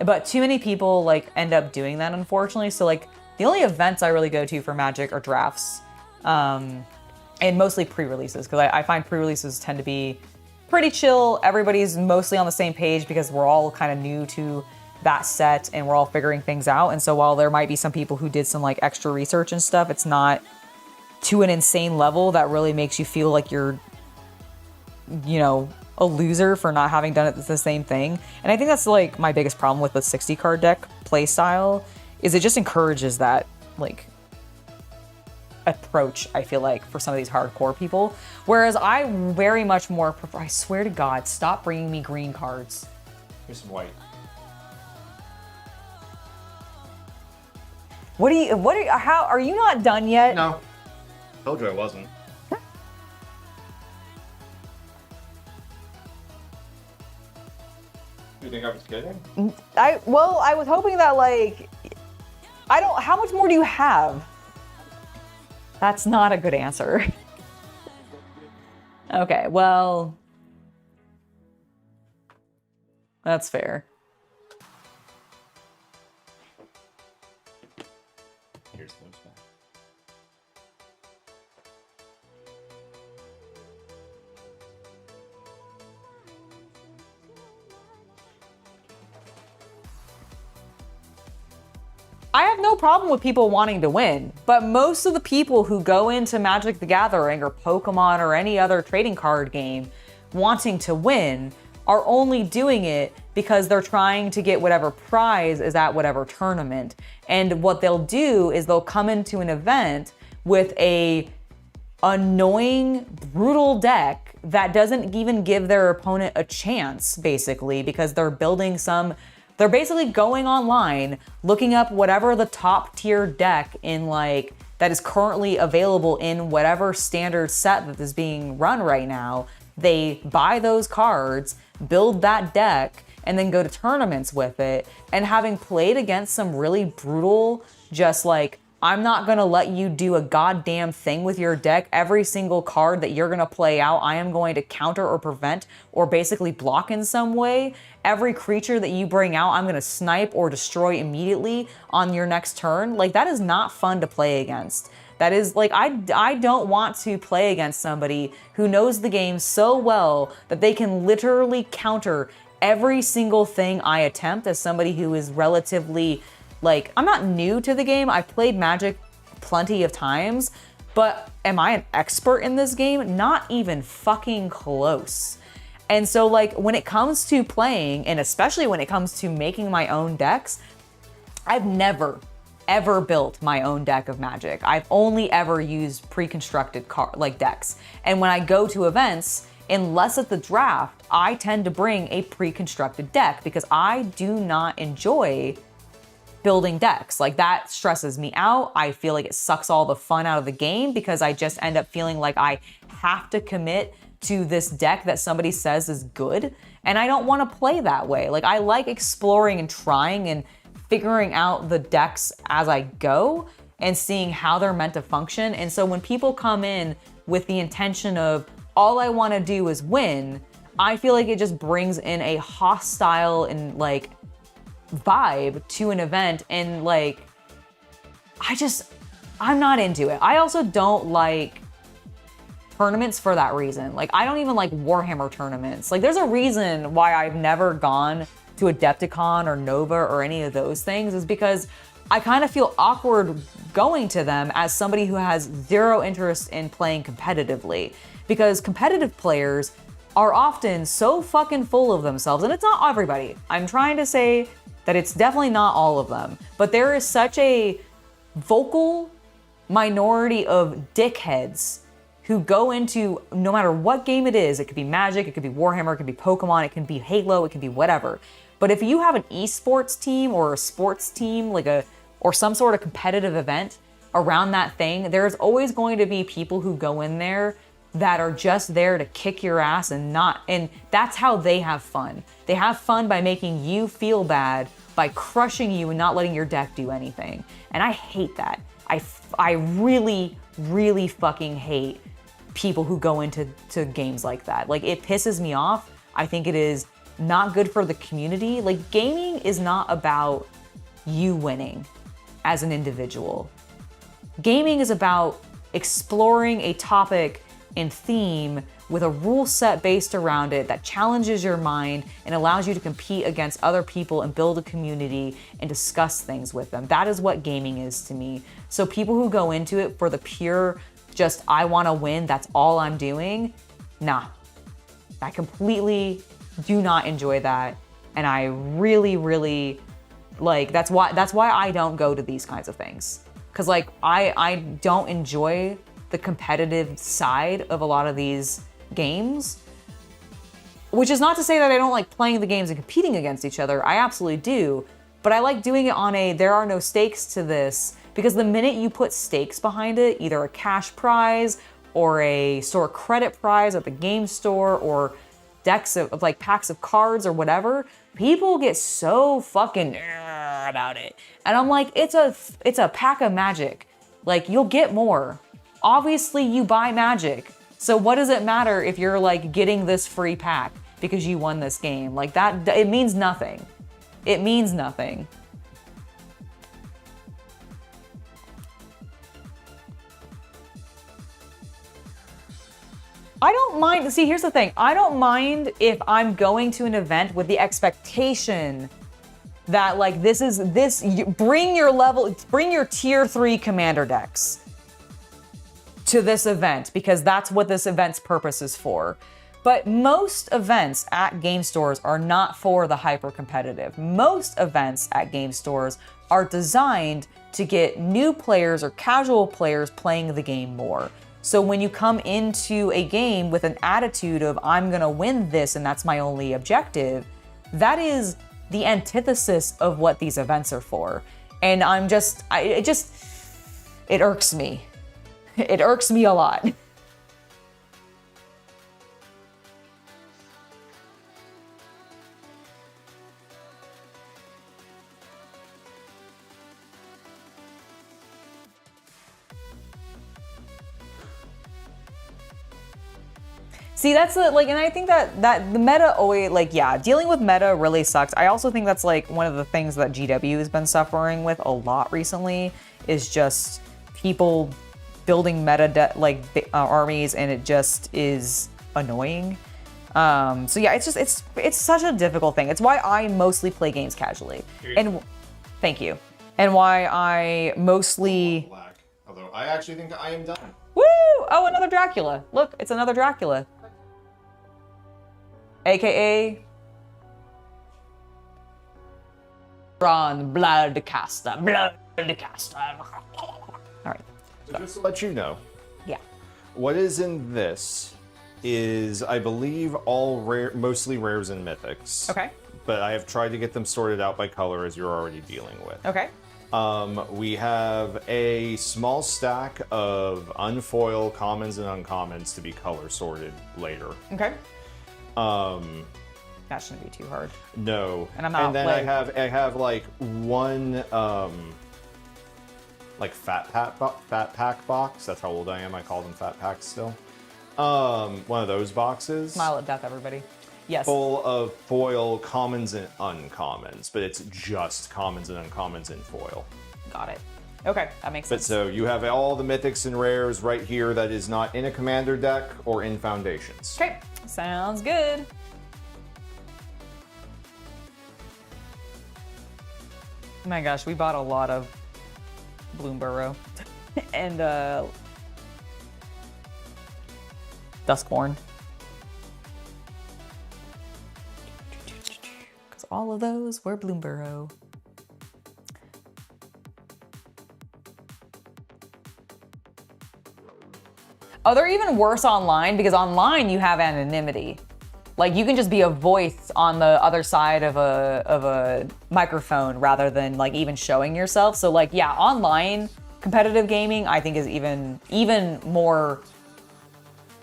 But too many people like end up doing that, unfortunately. So like the only events I really go to for Magic are drafts, and mostly pre-releases, because I find pre-releases tend to be pretty chill. Everybody's mostly on the same page because we're all kind of new to that set and we're all figuring things out. And so while there might be some people who did some like extra research and stuff, it's not to an insane level that really makes you feel like you're, you know, a loser for not having done it the same thing. And I think that's like my biggest problem with the 60 card deck play style is it just encourages that like approach, I feel like, for some of these hardcore people. Whereas I very much more prefer, I swear to God, stop bringing me green cards. Here's some white. How are you not done yet? No. Told you I wasn't. You think I was kidding? I was hoping that like, how much more do you have? That's not a good answer. Okay, well, that's fair. Here's those back. I have no problem with people wanting to win, but most of the people who go into Magic the Gathering or Pokemon or any other trading card game wanting to win are only doing it because they're trying to get whatever prize is at whatever tournament. And what they'll do is they'll come into an event with a annoying, brutal deck that doesn't even give their opponent a chance, basically, because they're building they're basically going online, looking up whatever the top tier deck in like that is currently available in whatever standard set that is being run right now. They buy those cards, build that deck, and then go to tournaments with it. And having played against some really brutal, just like, I'm not gonna let you do a goddamn thing with your deck. Every single card that you're gonna play out, I am going to counter or prevent or basically block in some way. Every creature that you bring out, I'm gonna snipe or destroy immediately on your next turn. Like, that is not fun to play against. That is like, I don't want to play against somebody who knows the game so well that they can literally counter every single thing I attempt as somebody who is relatively, like, I'm not new to the game. I've played Magic plenty of times, but am I an expert in this game? Not even fucking close. And so, like, when it comes to playing, and especially when it comes to making my own decks, I've never, ever built my own deck of Magic. I've only ever used pre-constructed decks. And when I go to events, unless at the draft, I tend to bring a pre-constructed deck because I do not enjoy building decks. Like, that stresses me out. I feel like it sucks all the fun out of the game because I just end up feeling like I have to commit to this deck that somebody says is good. And I don't want to play that way. Like, I like exploring and trying and figuring out the decks as I go and seeing how they're meant to function. And so when people come in with the intention of, all I want to do is win, I feel like it just brings in a hostile and like vibe to an event. And like, I'm not into it. I also don't like tournaments for that reason. Like, I don't even like Warhammer tournaments. Like, there's a reason why I've never gone to Adepticon or Nova or any of those things, is because I kind of feel awkward going to them as somebody who has zero interest in playing competitively, because competitive players are often so fucking full of themselves. And it's not everybody. I'm trying to say that it's definitely not all of them, but there is such a vocal minority of dickheads who go into, no matter what game it is, it could be Magic, it could be Warhammer, it could be Pokemon, it can be Halo, it can be whatever. But if you have an esports team or a sports team, or some sort of competitive event around that thing, there's always going to be people who go in there that are just there to kick your ass and that's how they have fun. They have fun by making you feel bad, by crushing you and not letting your deck do anything. And I hate that. I really, really fucking hate people who go into games like that. Like, it pisses me off. I think it is not good for the community. Like, gaming is not about you winning as an individual. Gaming is about exploring a topic and theme with a rule set based around it that challenges your mind and allows you to compete against other people and build a community and discuss things with them. That is what gaming is to me. So people who go into it for the pure, just, I want to win, that's all I'm doing, nah. I completely do not enjoy that. And I really, really, like, that's why I don't go to these kinds of things. Cause like, I don't enjoy the competitive side of a lot of these games, which is not to say that I don't like playing the games and competing against each other. I absolutely do, but I like doing it on there are no stakes to this, because the minute you put stakes behind it, either a cash prize or a store credit prize at the game store or decks of like packs of cards or whatever, people get so fucking about it. And I'm like, it's a pack of Magic. Like, you'll get more. Obviously you buy Magic. So what does it matter if you're like getting this free pack because you won this game? Like that, it means nothing. It means nothing. I don't mind, see, here's the thing. I don't mind if I'm going to an event with the expectation that like bring your tier 3 commander decks to this event because that's what this event's purpose is for. But most events at game stores are not for the hyper competitive. Most events at game stores are designed to get new players or casual players playing the game more. So when you come into a game with an attitude of I'm gonna win this and that's my only objective, that is the antithesis of what these events are for. And it irks me. It irks me a lot. See, that's and I think that the meta always, dealing with meta really sucks. I also think that's like one of the things that GW has been suffering with a lot recently is just people building meta armies, and it just is annoying. So yeah, it's such a difficult thing. It's why I mostly play games casually. And thank you. And why I mostly Black. Although I actually think I am done. Woo! Oh, another Dracula. Look, it's another Dracula. AKA Ron Bloodcaster. All right. So just to let you know, Yeah. what is in this is, I believe, all rare, mostly rares and mythics. Okay. But I have tried to get them sorted out by color, as you're already dealing with. Okay. We have a small stack of unfoil commons and uncommons to be color sorted later. Okay. That shouldn't be too hard. No. And I'm out. And then I have like one like fat pack box. That's how old I am. I call them fat packs still. One of those boxes. Smile at death, everybody. Yes. Full of foil commons and uncommons, but it's just commons and uncommons in foil. Got it. Okay, that makes But sense. so you have all the mythics and rares right here that is not in a commander deck or in foundations. Okay, sounds good. Oh my gosh, we bought a lot of Bloomburrow and Duskborn. Because all of those were Bloomburrow. Oh, they're even worse online because online you have anonymity. Like you can just be a voice on the other side of a microphone rather than like even showing yourself. So like, yeah, online competitive gaming I think is even more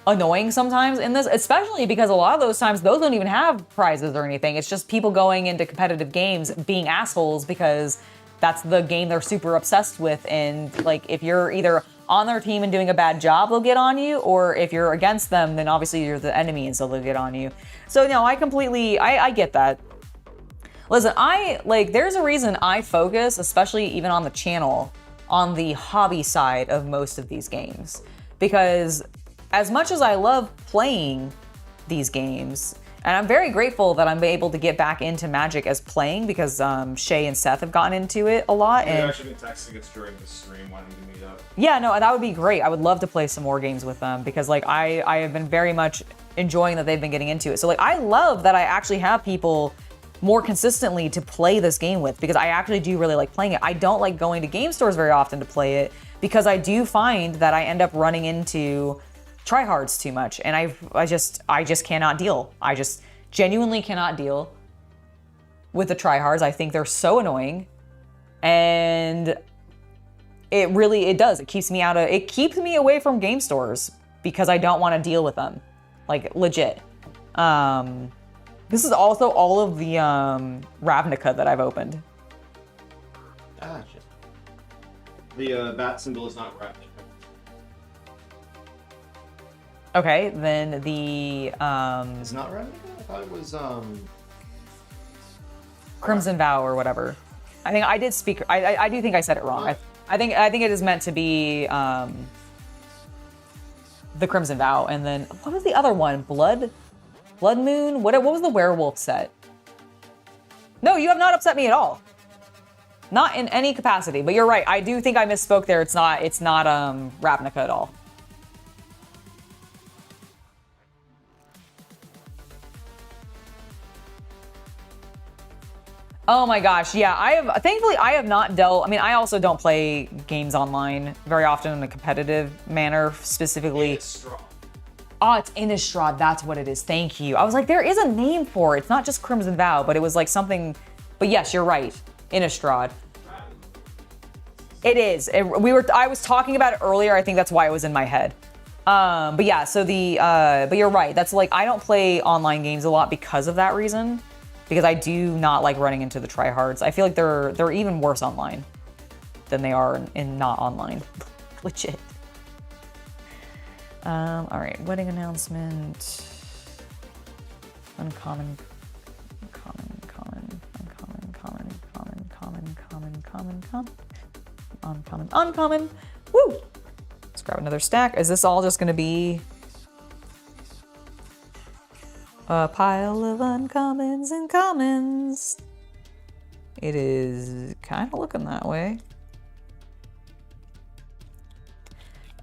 annoying sometimes in this, especially because a lot of those times those don't even have prizes or anything. It's just people going into competitive games being assholes because that's the game they're super obsessed with. And like, if you're either on their team and doing a bad job, they'll get on you, or if you're against them, then obviously you're the enemy and so they'll get on you. So no, I get that. Listen, there's a reason I focus, especially even on the channel, on the hobby side of most of these games. Because as much as I love playing these games, and I'm very grateful that I'm able to get back into Magic as playing because Shay and Seth have gotten into it a lot. We've and actually been texting us during the stream wanting to meet up. Yeah, no, that would be great. I would love to play some more games with them because like I have been very much enjoying that they've been getting into it. So like I love that I actually have people more consistently to play this game with because I actually do really like playing it. I don't like going to game stores very often to play it because I do find that I end up running into tryhards too much, and I just cannot deal. I just genuinely cannot deal with the tryhards. I think they're so annoying, and it does. It keeps me away from game stores because I don't want to deal with them, like legit. This is also all of the Ravnica that I've opened. Ah, shit. The bat symbol is not Ravnica. Okay, then the It's not Ravnica? I thought it was Crimson Vow or whatever. I think I did speak. I do think I said it wrong. I think it is meant to be the Crimson Vow, and then what was the other one? Blood Moon. What was the werewolf set? No, you have not upset me at all. Not in any capacity. But you're right. I do think I misspoke there. It's not Ravnica at all. Oh my gosh, yeah, thankfully I have not dealt, I mean, I also don't play games online very often in a competitive manner, specifically. Innistrad. Oh, it's Innistrad, that's what it is, thank you. I was like, there is a name for it. It's not just Crimson Vow, but it was like something, but yes, you're right, Innistrad. It is, I was talking about it earlier, I think that's why it was in my head. But yeah, so but you're right, that's like, I don't play online games a lot because of that reason. Because I do not like running into the tryhards. I feel like they're even worse online than they are in not online. Legit. All right, wedding announcement. Uncommon. Uncommon. Woo! Let's grab another stack. Is this all just gonna be a pile of uncommons and commons? It is kind of looking that way.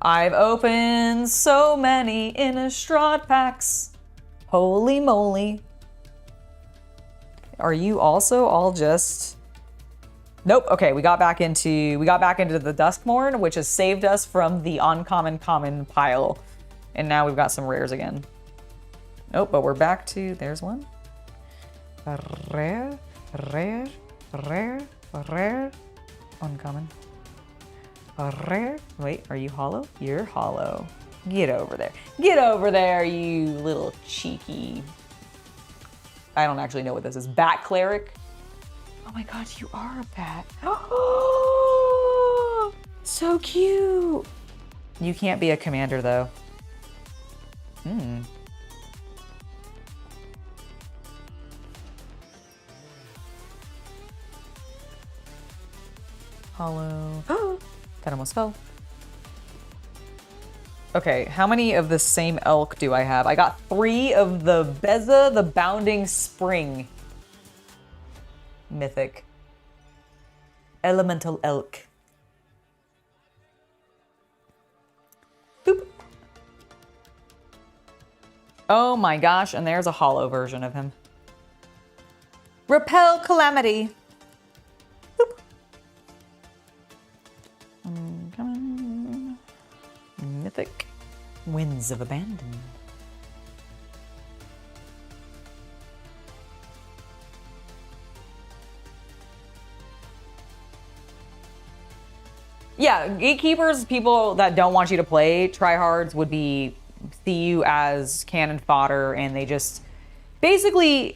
I've opened so many Innistrad packs. Holy moly. Are you also all just... Nope, okay, we got back into the Duskmourn, which has saved us from the uncommon common pile. And now we've got some rares again. Nope, but we're back to, there's one. Rare, uncommon. Rare, wait, are you hollow? You're hollow. Get over there. Get over there, you little cheeky. I don't actually know what this is. Bat Cleric? Oh my god, you are a bat. Oh, so cute. You can't be a commander though. Hollow. That almost fell. Okay, how many of the same elk do I have? I got 3 of the Beza the Bounding Spring mythic. Elemental elk. Boop. Oh my gosh, and there's a hollow version of him. Repel Calamity. Boop. Mythic. Winds of Abandon. Yeah, gatekeepers, people that don't want you to play, tryhards would see you as cannon fodder, and they just basically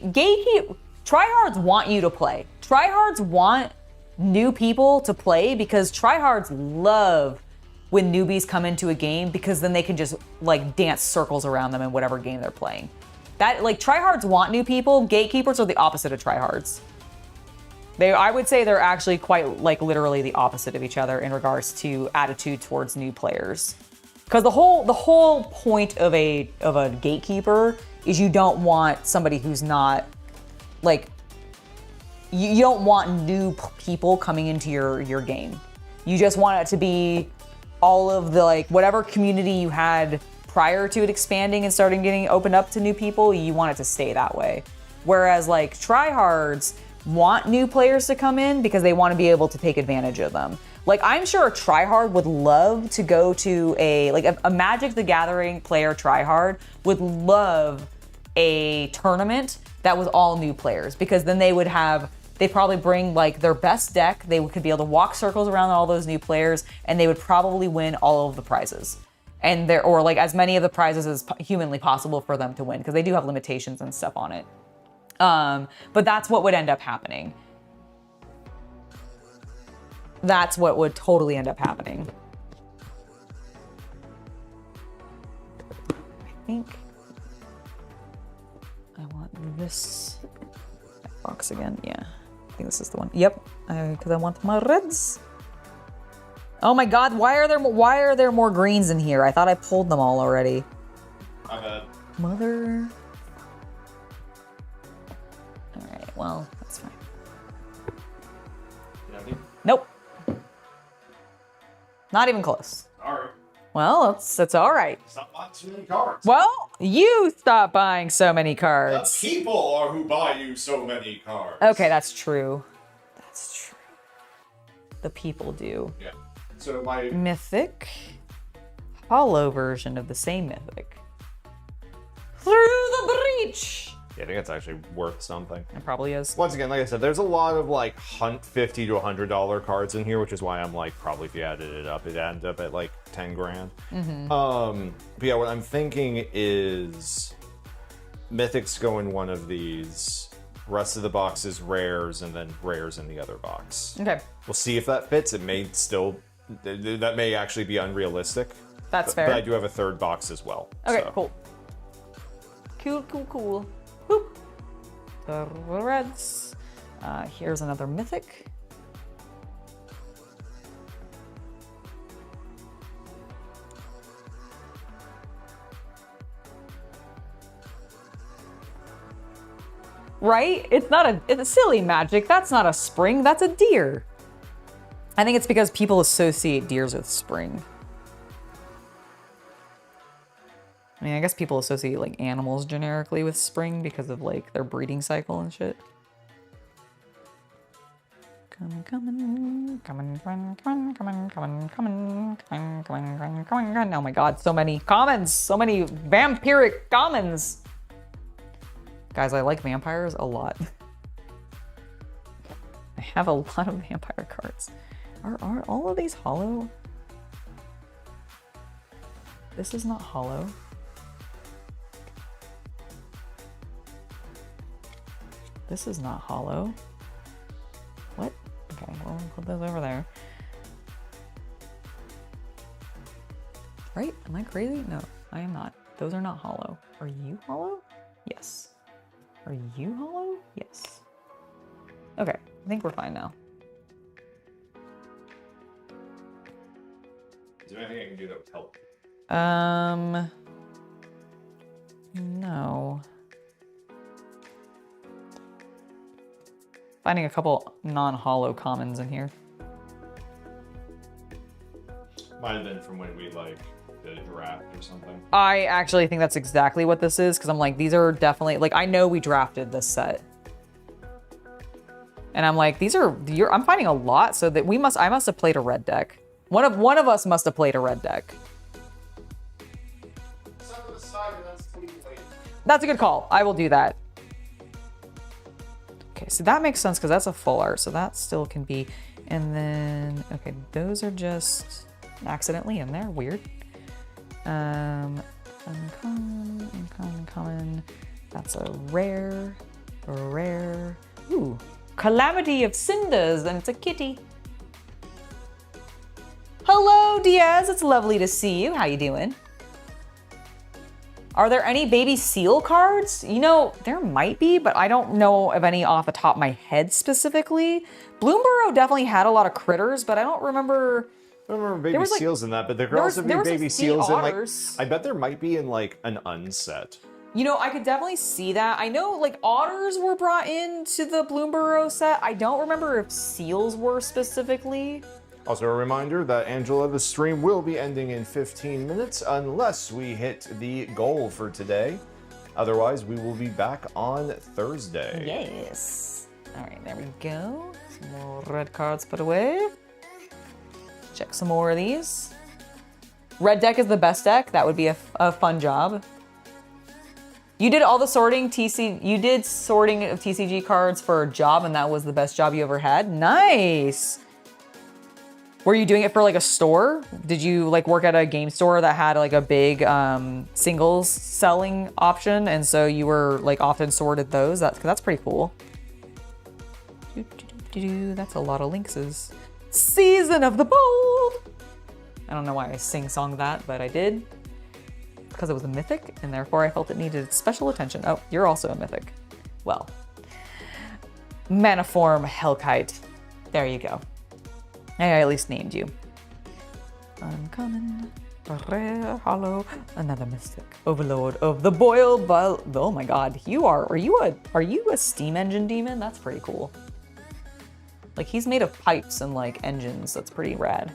tryhards want you to play. Tryhards want new people to play because tryhards love when newbies come into a game because then they can just like dance circles around them in whatever game they're playing. That like tryhards want new people. Gatekeepers are the opposite of tryhards. I would say they're actually quite like literally the opposite of each other in regards to attitude towards new players. Because the whole point of a gatekeeper is you don't want somebody who's not like you don't want new people coming into your game. You just want it to be all of the like whatever community you had prior to it expanding and starting getting opened up to new people, you want it to stay that way. Whereas like tryhards want new players to come in because they want to be able to take advantage of them. Like I'm sure a tryhard would love to go to a Magic the Gathering player tryhard would love a tournament that was all new players because then they'd probably bring like their best deck. They could be able to walk circles around all those new players and they would probably win all of the prizes. Or like as many of the prizes as humanly possible for them to win because they do have limitations and stuff on it. But that's what would end up happening. That's what would totally end up happening. think I want this box again. Yeah, I think this is the one. Yep, because I want my reds. Oh my God, why are there more greens in here? I thought I pulled them all already. My bad. Mother. All right, well, that's fine. Nope. Not even close. All right. Well, it's all right. Stop buying too many cards. Well, you stop buying so many cards. The people are who buy you so many cards. Okay, that's true. That's true. The people do. Yeah. So my Mythic. Hollow version of the same Mythic. Through the breach. Yeah, I think that's actually worth something. It probably is. Once again, like I said, there's a lot of like $50 to $100 cards in here, which is why I'm like, probably if you added it up, it ends up at like 10 grand. But yeah, what I'm thinking is Mythics go in one of these, rest of the box is rares, and then rares in the other box. Okay, We'll see if that fits. It may still, that may actually be unrealistic. that's fair. But I do have a third box as well. Okay, so. cool. Cool. Whoop. The reds. Here's another Mythic. Right? It's a silly magic. That's not a spring, that's a deer. I think it's because people associate deers with spring. I mean, I guess people associate like animals generically with spring because of like their breeding cycle and shit. Coming. Oh my God, so many commons, so many vampiric commons. Guys, I like vampires a lot. I have a lot of vampire cards. Are all of these hollow? This is not hollow. This is not hollow. What? Okay, well, we'll put those over there. Right? Am I crazy? No, I am not. Those are not hollow. Are you hollow? Yes. Are you hollow? Yes. Okay, I think we're fine now. Is there anything I can do that would help? No. Finding a couple non-hollow commons in here. Might have been from when we like did a draft or something. I actually think that's exactly what this is, because I'm like, these are definitely, like, I know we drafted this set. And I'm like, I'm finding a lot, so that I must have played a red deck. One of us must have played a red deck. That's a good call. I will do that. Okay, so that makes sense because that's a full art, so that still can be. And then, okay, those are just accidentally in there. Weird. Uncommon. That's a rare. Ooh, Calamity of Cinders, and it's a kitty. Hello, Diaz. It's lovely to see you. How you doing? Are there any baby seal cards? You know, there might be, but I don't know of any off the top of my head specifically. Bloomborough definitely had a lot of critters, but I don't remember. I don't remember baby seals in that, but there could also be baby seals in like. I bet there might be in like an unset. You know, I could definitely see that. I know like otters were brought into the Bloomborough set. I don't remember if seals were specifically. Also a reminder that Angela, the stream will be ending in 15 minutes unless we hit the goal for today. Otherwise, we will be back on Thursday. Yes. All right, there we go. Some more red cards put away. Check some more of these. Red deck is the best deck. That would be a fun job. You did all the sorting you did sorting of TCG cards for a job, and that was the best job you ever had? Nice. Were you doing it for like a store? Did you like work at a game store that had like a big singles selling option, and so you were like often sorted those? That's pretty cool. That's a lot of Lynxes. Season of the Bold. I don't know why I sing-song that, but I did. because it was a mythic, and therefore I felt it needed special attention. Oh, you're also a mythic. Well, Maniform Hellkite. There you go. I at least named you. Uncommon, rare, hollow, another mystic. Overlord of the Boil. Oh my god, are you a steam engine demon? That's pretty cool. Like, he's made of pipes and like engines. That's pretty rad.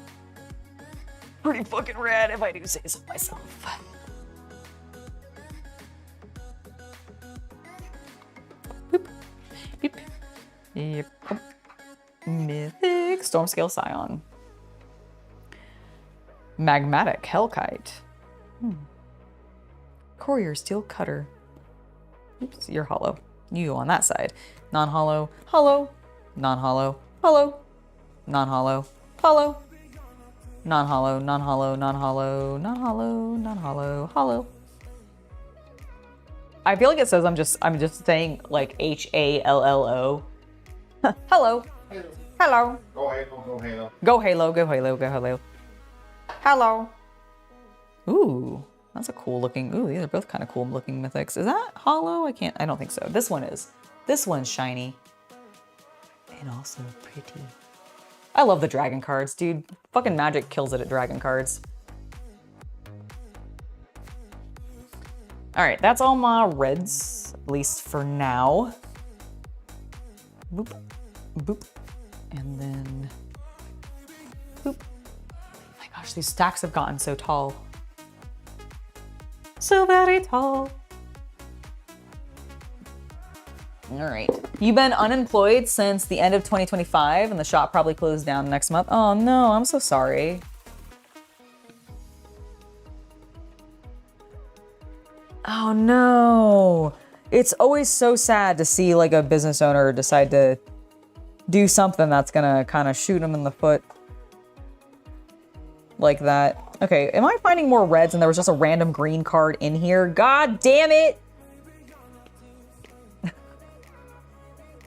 Pretty fucking rad, if I do say so myself. Boop. Beep. Yep. Oh. Mythic Stormscale Scion. Magmatic Hellkite. Courier Steel Cutter. Oops, you're hollow. You go on that side. Non-hollow, hollow, non-hollow, hollow, non-hollow, hollow, non-hollow, non-hollow, non-hollow, non-hollow, non-hollow, hollow. I feel like it says I'm just saying like H-A-L-L-O. Hello. Hello. Go Halo, go Halo. Go Halo, go Halo, go Halo. Hello. Ooh, that's a cool looking. Ooh, these are both kind of cool looking mythics. Is that hollow? I don't think so. This one is. This one's shiny. And also pretty. I love the dragon cards, dude. Fucking Magic kills it at dragon cards. All right, that's all my reds, at least for now. Boop, boop, and then boop. Oh my gosh, these stacks have gotten so tall. So very tall. All right. You've been unemployed since the end of 2025 and the shop probably closed down next month. Oh no, I'm so sorry. Oh no. It's always so sad to see like a business owner decide to do something that's gonna kind of shoot them in the foot like that. Okay, am I finding more reds and there was just a random green card in here? God damn it.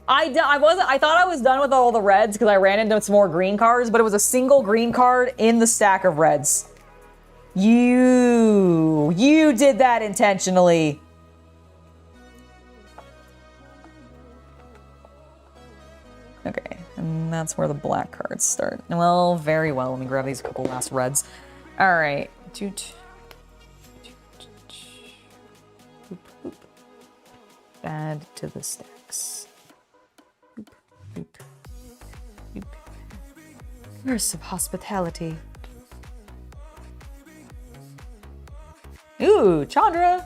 I thought I was done with all the reds because I ran into some more green cards, but it was a single green card in the stack of reds. You did that intentionally. Okay, and that's where the black cards start. Well, very well. Let me grab these couple last reds. All right. Add to the stacks. Curse of hospitality. Ooh, Chandra.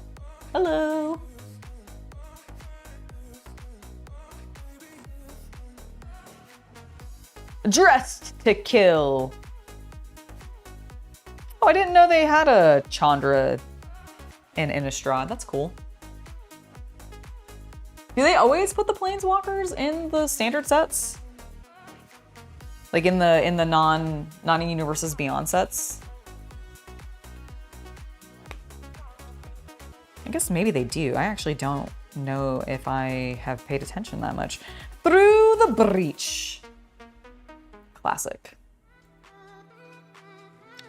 Hello. Dressed to kill. Oh, I didn't know they had a Chandra in Innistrad. That's cool. Do they always put the Planeswalkers in the standard sets? Like in the non-Universes Beyond sets? I guess maybe they do. I actually don't know if I have paid attention that much. Through the Breach. Classic.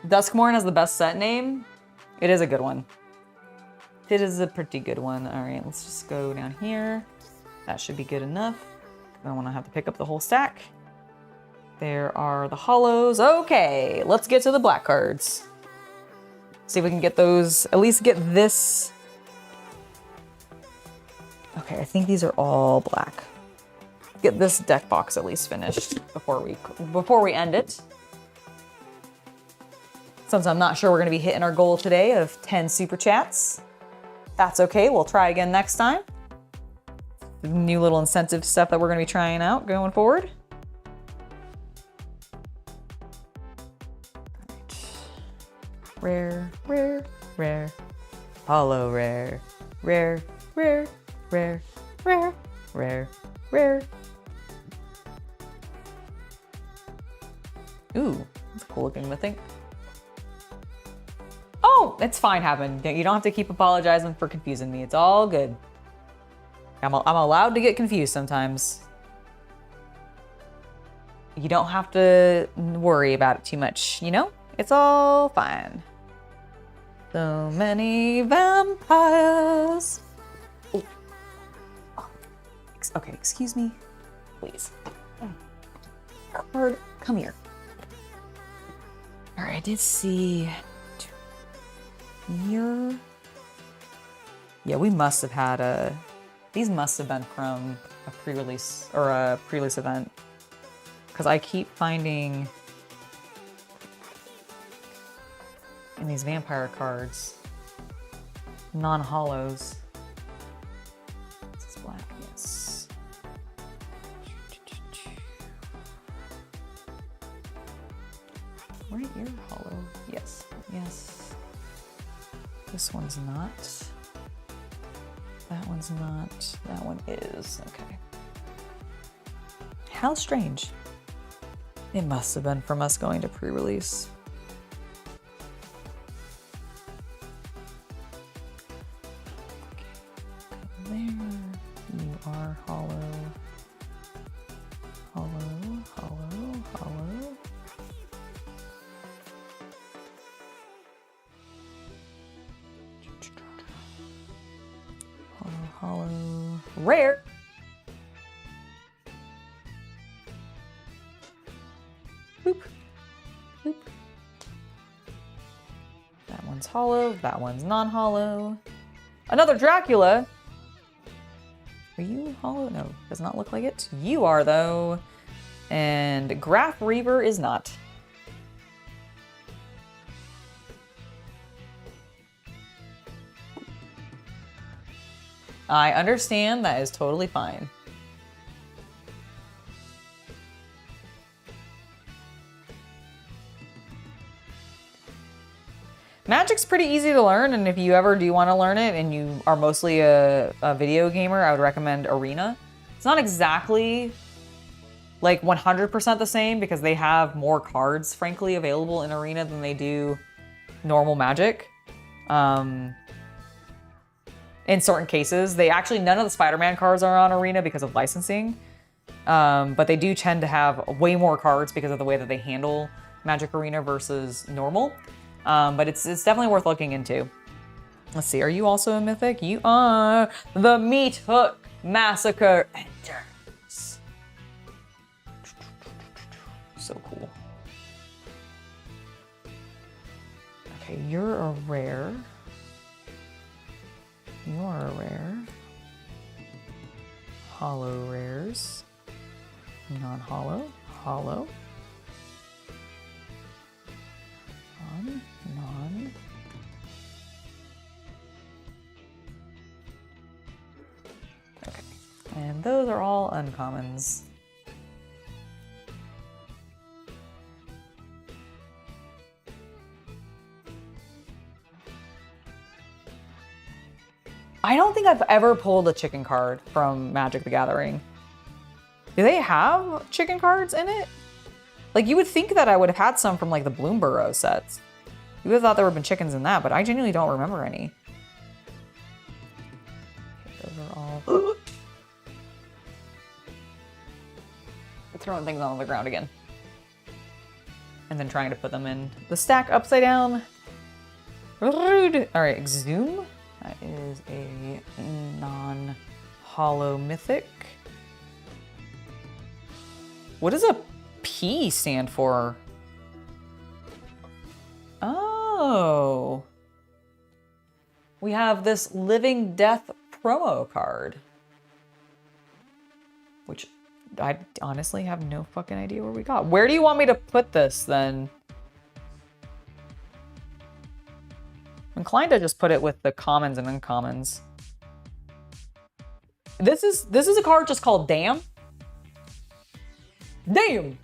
Duskmourn has the best set name. It is a good one. It is a pretty good one. All right, let's just go down here. That should be good enough. I don't want to have to pick up the whole stack. There are the hollows. Okay, let's get to the black cards. See if we can get those, at least get this. Okay, I think these are all black. Get this deck box at least finished before we end it. Since I'm not sure we're gonna be hitting our goal today of 10 super chats. That's okay, we'll try again next time. New little incentive stuff that we're gonna be trying out going forward. Rare, rare, rare. Hollow rare, rare, rare, rare, rare, rare, rare. Ooh, that's a cool looking mythic. Oh, it's fine, Happen. You don't have to keep apologizing for confusing me. It's all good. I'm allowed to get confused sometimes. You don't have to worry about it too much, you know? It's all fine. So many vampires. Oh. Oh. Okay, excuse me, please. Card, come here. All right, I did see here. Yeah, we must have had a. These must have been from a pre-release or a pre-release event, because I keep finding in these vampire cards non-hollows. This is black, yes. Right here, hollow. Yes, yes. This one's not. That one's not. That one is. Okay. How strange. It must have been from us going to pre-release. Okay. There. You are hollow. Hollow, hollow, hollow. Hollow, rare. Boop. Boop. That one's hollow. That one's non-hollow. Another Dracula. Are you hollow? No, does not look like it. You are though. And Graph Reaver is not. I understand, that is totally fine. Magic's pretty easy to learn, and if you ever do want to learn it and you are mostly a video gamer, I would recommend Arena. It's not exactly like 100% the same because they have more cards, frankly, available in Arena than they do normal Magic. In certain cases, none of the Spider-Man cards are on Arena because of licensing, but they do tend to have way more cards because of the way that they handle Magic Arena versus normal. But it's definitely worth looking into. Let's see, are you also a Mythic? You are. The Meat Hook Massacre enters. So cool. Okay, you're a rare. You are a rare. Hollow rares. Non-hollow. Hollow. Non. Okay. And those are all uncommons. I don't think I've ever pulled a chicken card from Magic the Gathering. Do they have chicken cards in it? Like, you would think that I would have had some from like the Bloomburrow sets. You would have thought there would have been chickens in that, but I genuinely don't remember any. Okay, those are all... Throwing things on the ground again. And then trying to put them in the stack upside down. Rude. All right, Exhume. That is a non-hollow mythic. What does a P stand for? Oh. We have this Living Death promo card. Which I honestly have no fucking idea where we got. Where do you want me to put this then? I'm inclined to just put it with the commons and uncommons. This is a card just called Damn. Damn.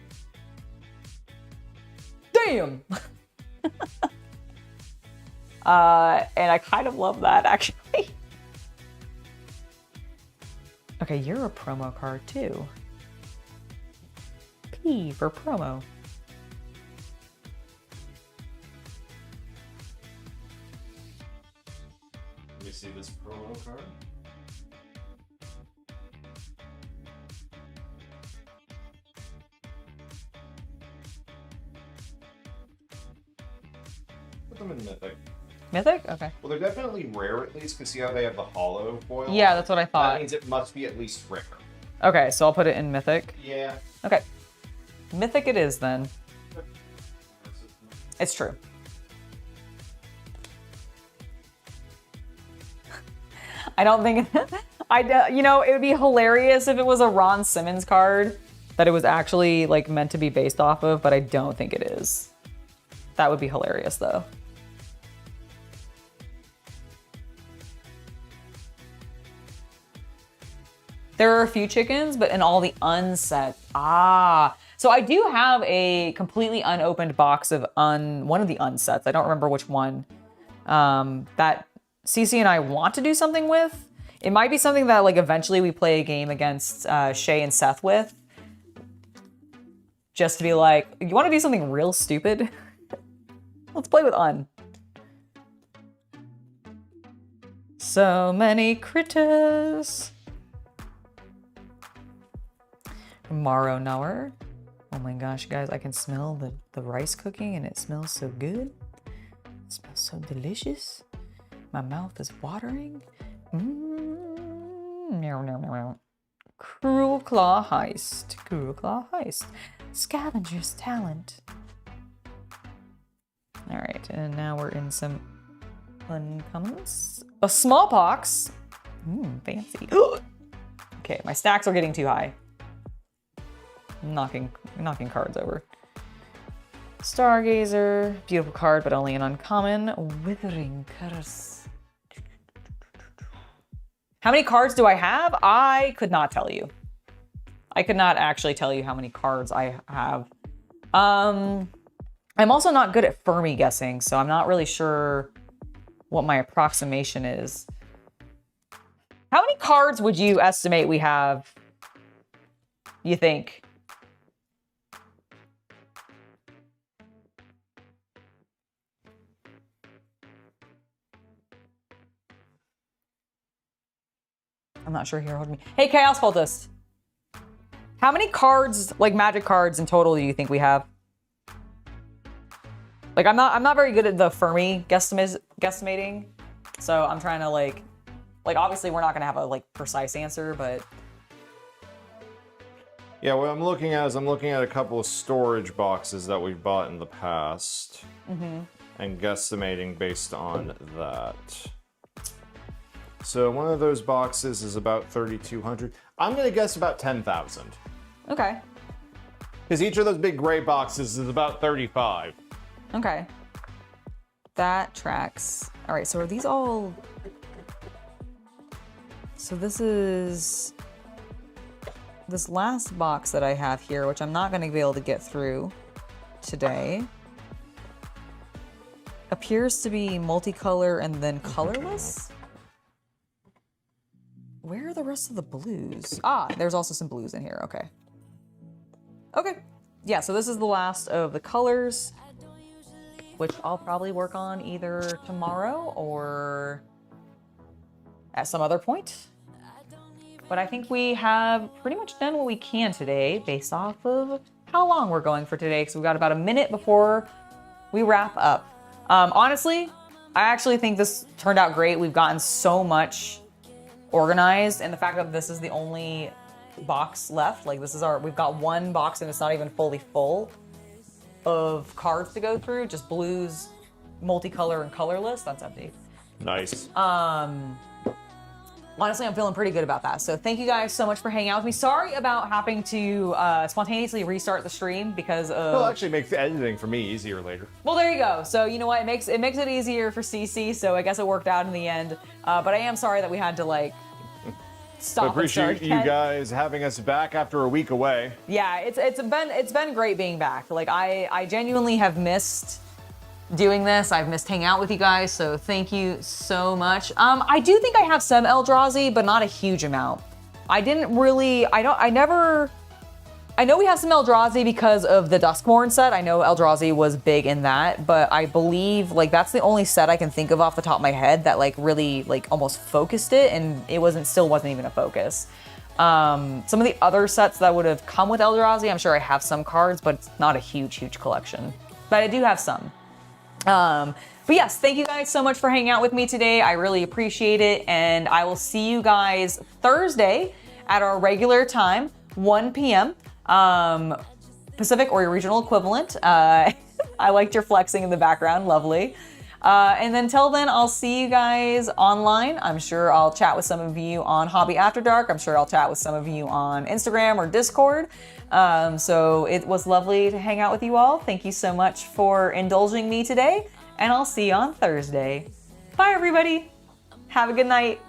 Damn. And I kind of love that actually. Okay, you're a promo card too. P for promo. Let me see this promo card. Put them in Mythic. Mythic? Okay. Well, they're definitely rare at least, because see how they have the hollow foil? Yeah, that's what I thought. That means it must be at least rare. Okay, so I'll put it in Mythic. Yeah. Okay. Mythic it is then. It's true. I don't think, you know, it would be hilarious if it was a Ron Simmons card that it was actually like meant to be based off of, but I don't think it is. That would be hilarious though. There are a few chickens, but in all the unset. Ah, so I do have a completely unopened box of one of the unsets. I don't remember which one. That CC and I want to do something with. It might be something that like eventually we play a game against Shay and Seth with. Just to be like, you want to do something real stupid? Let's play with Un. So many critters. Tomorrow Knower. Oh my gosh, guys, I can smell the rice cooking and it smells so good. It smells so delicious. My mouth is watering. Meow, meow, meow. Cruel Claw Heist. Cruel Claw Heist. Scavenger's Talent. All right, and now we're in some uncommons. A Smallpox. Fancy. Okay, my stacks are getting too high. Knocking cards over. Stargazer, beautiful card, but only an uncommon. Withering Curse. How many cards do I have? I could not tell you. I could not actually tell you how many cards I have. I'm also not good at Fermi guessing, so I'm not really sure what my approximation is. How many cards would you estimate we have, you think? I'm not sure here. Hold me. Hey, Chaos Cultist. How many cards, like magic cards in total, do you think we have? Like, I'm not very good at the Fermi guesstimating. So I'm trying to like obviously we're not gonna have a like precise answer, but. Yeah, what I'm looking at is a couple of storage boxes that we've bought in the past. And guesstimating based on that. So one of those boxes is about 3,200. I'm gonna guess about 10,000. Okay. Because each of those big gray boxes is about 35. Okay. That tracks. All right, so are these all... So this is... This last box that I have here, which I'm not gonna be able to get through today, appears to be multicolor and then colorless? Where are the rest of the blues? Ah, there's also some blues in here, okay. Okay, yeah, so this is the last of the colors, which I'll probably work on either tomorrow or at some other point. But I think we have pretty much done what we can today based off of how long we're going for today, because we've got about a minute before we wrap up. Honestly, I actually think this turned out great. We've gotten so much organized, and the fact that this is the only box left, like this is we've got one box and it's not even fully full of cards to go through, just blues, multicolor, and colorless. That's empty. Nice. Honestly, I'm feeling pretty good about that. So thank you guys so much for hanging out with me. Sorry about having to spontaneously restart the stream because of... It'll actually make the editing for me easier later. Well, there you go. So you know what? It makes it easier for CC, so I guess it worked out in the end. But I am sorry that we had to like stop. I appreciate you guys having us back after a week away. Yeah, it's been great being back. Like I genuinely have missed doing this. I've missed hanging out with you guys, so thank you so much. I do think I have some Eldrazi, but not a huge amount. I know we have some Eldrazi because of the Duskmourn set. I know Eldrazi was big in that, but I believe like that's the only set I can think of off the top of my head that like really like almost focused it, and it still wasn't even a focus. Some of the other sets that would have come with Eldrazi, I'm sure I have some cards, but it's not a huge collection. But I do have some. But yes, thank you guys so much for hanging out with me today. I really appreciate it. And I will see you guys Thursday at our regular time, 1 p.m. Pacific or your regional equivalent. I liked your flexing in the background. Lovely. And until then, I'll see you guys online. I'm sure I'll chat with some of you on Hobby After Dark. I'm sure I'll chat with some of you on Instagram or Discord. So it was lovely to hang out with you all. Thank you so much for indulging me today, and I'll see you on Thursday. Bye, everybody. Have a good night.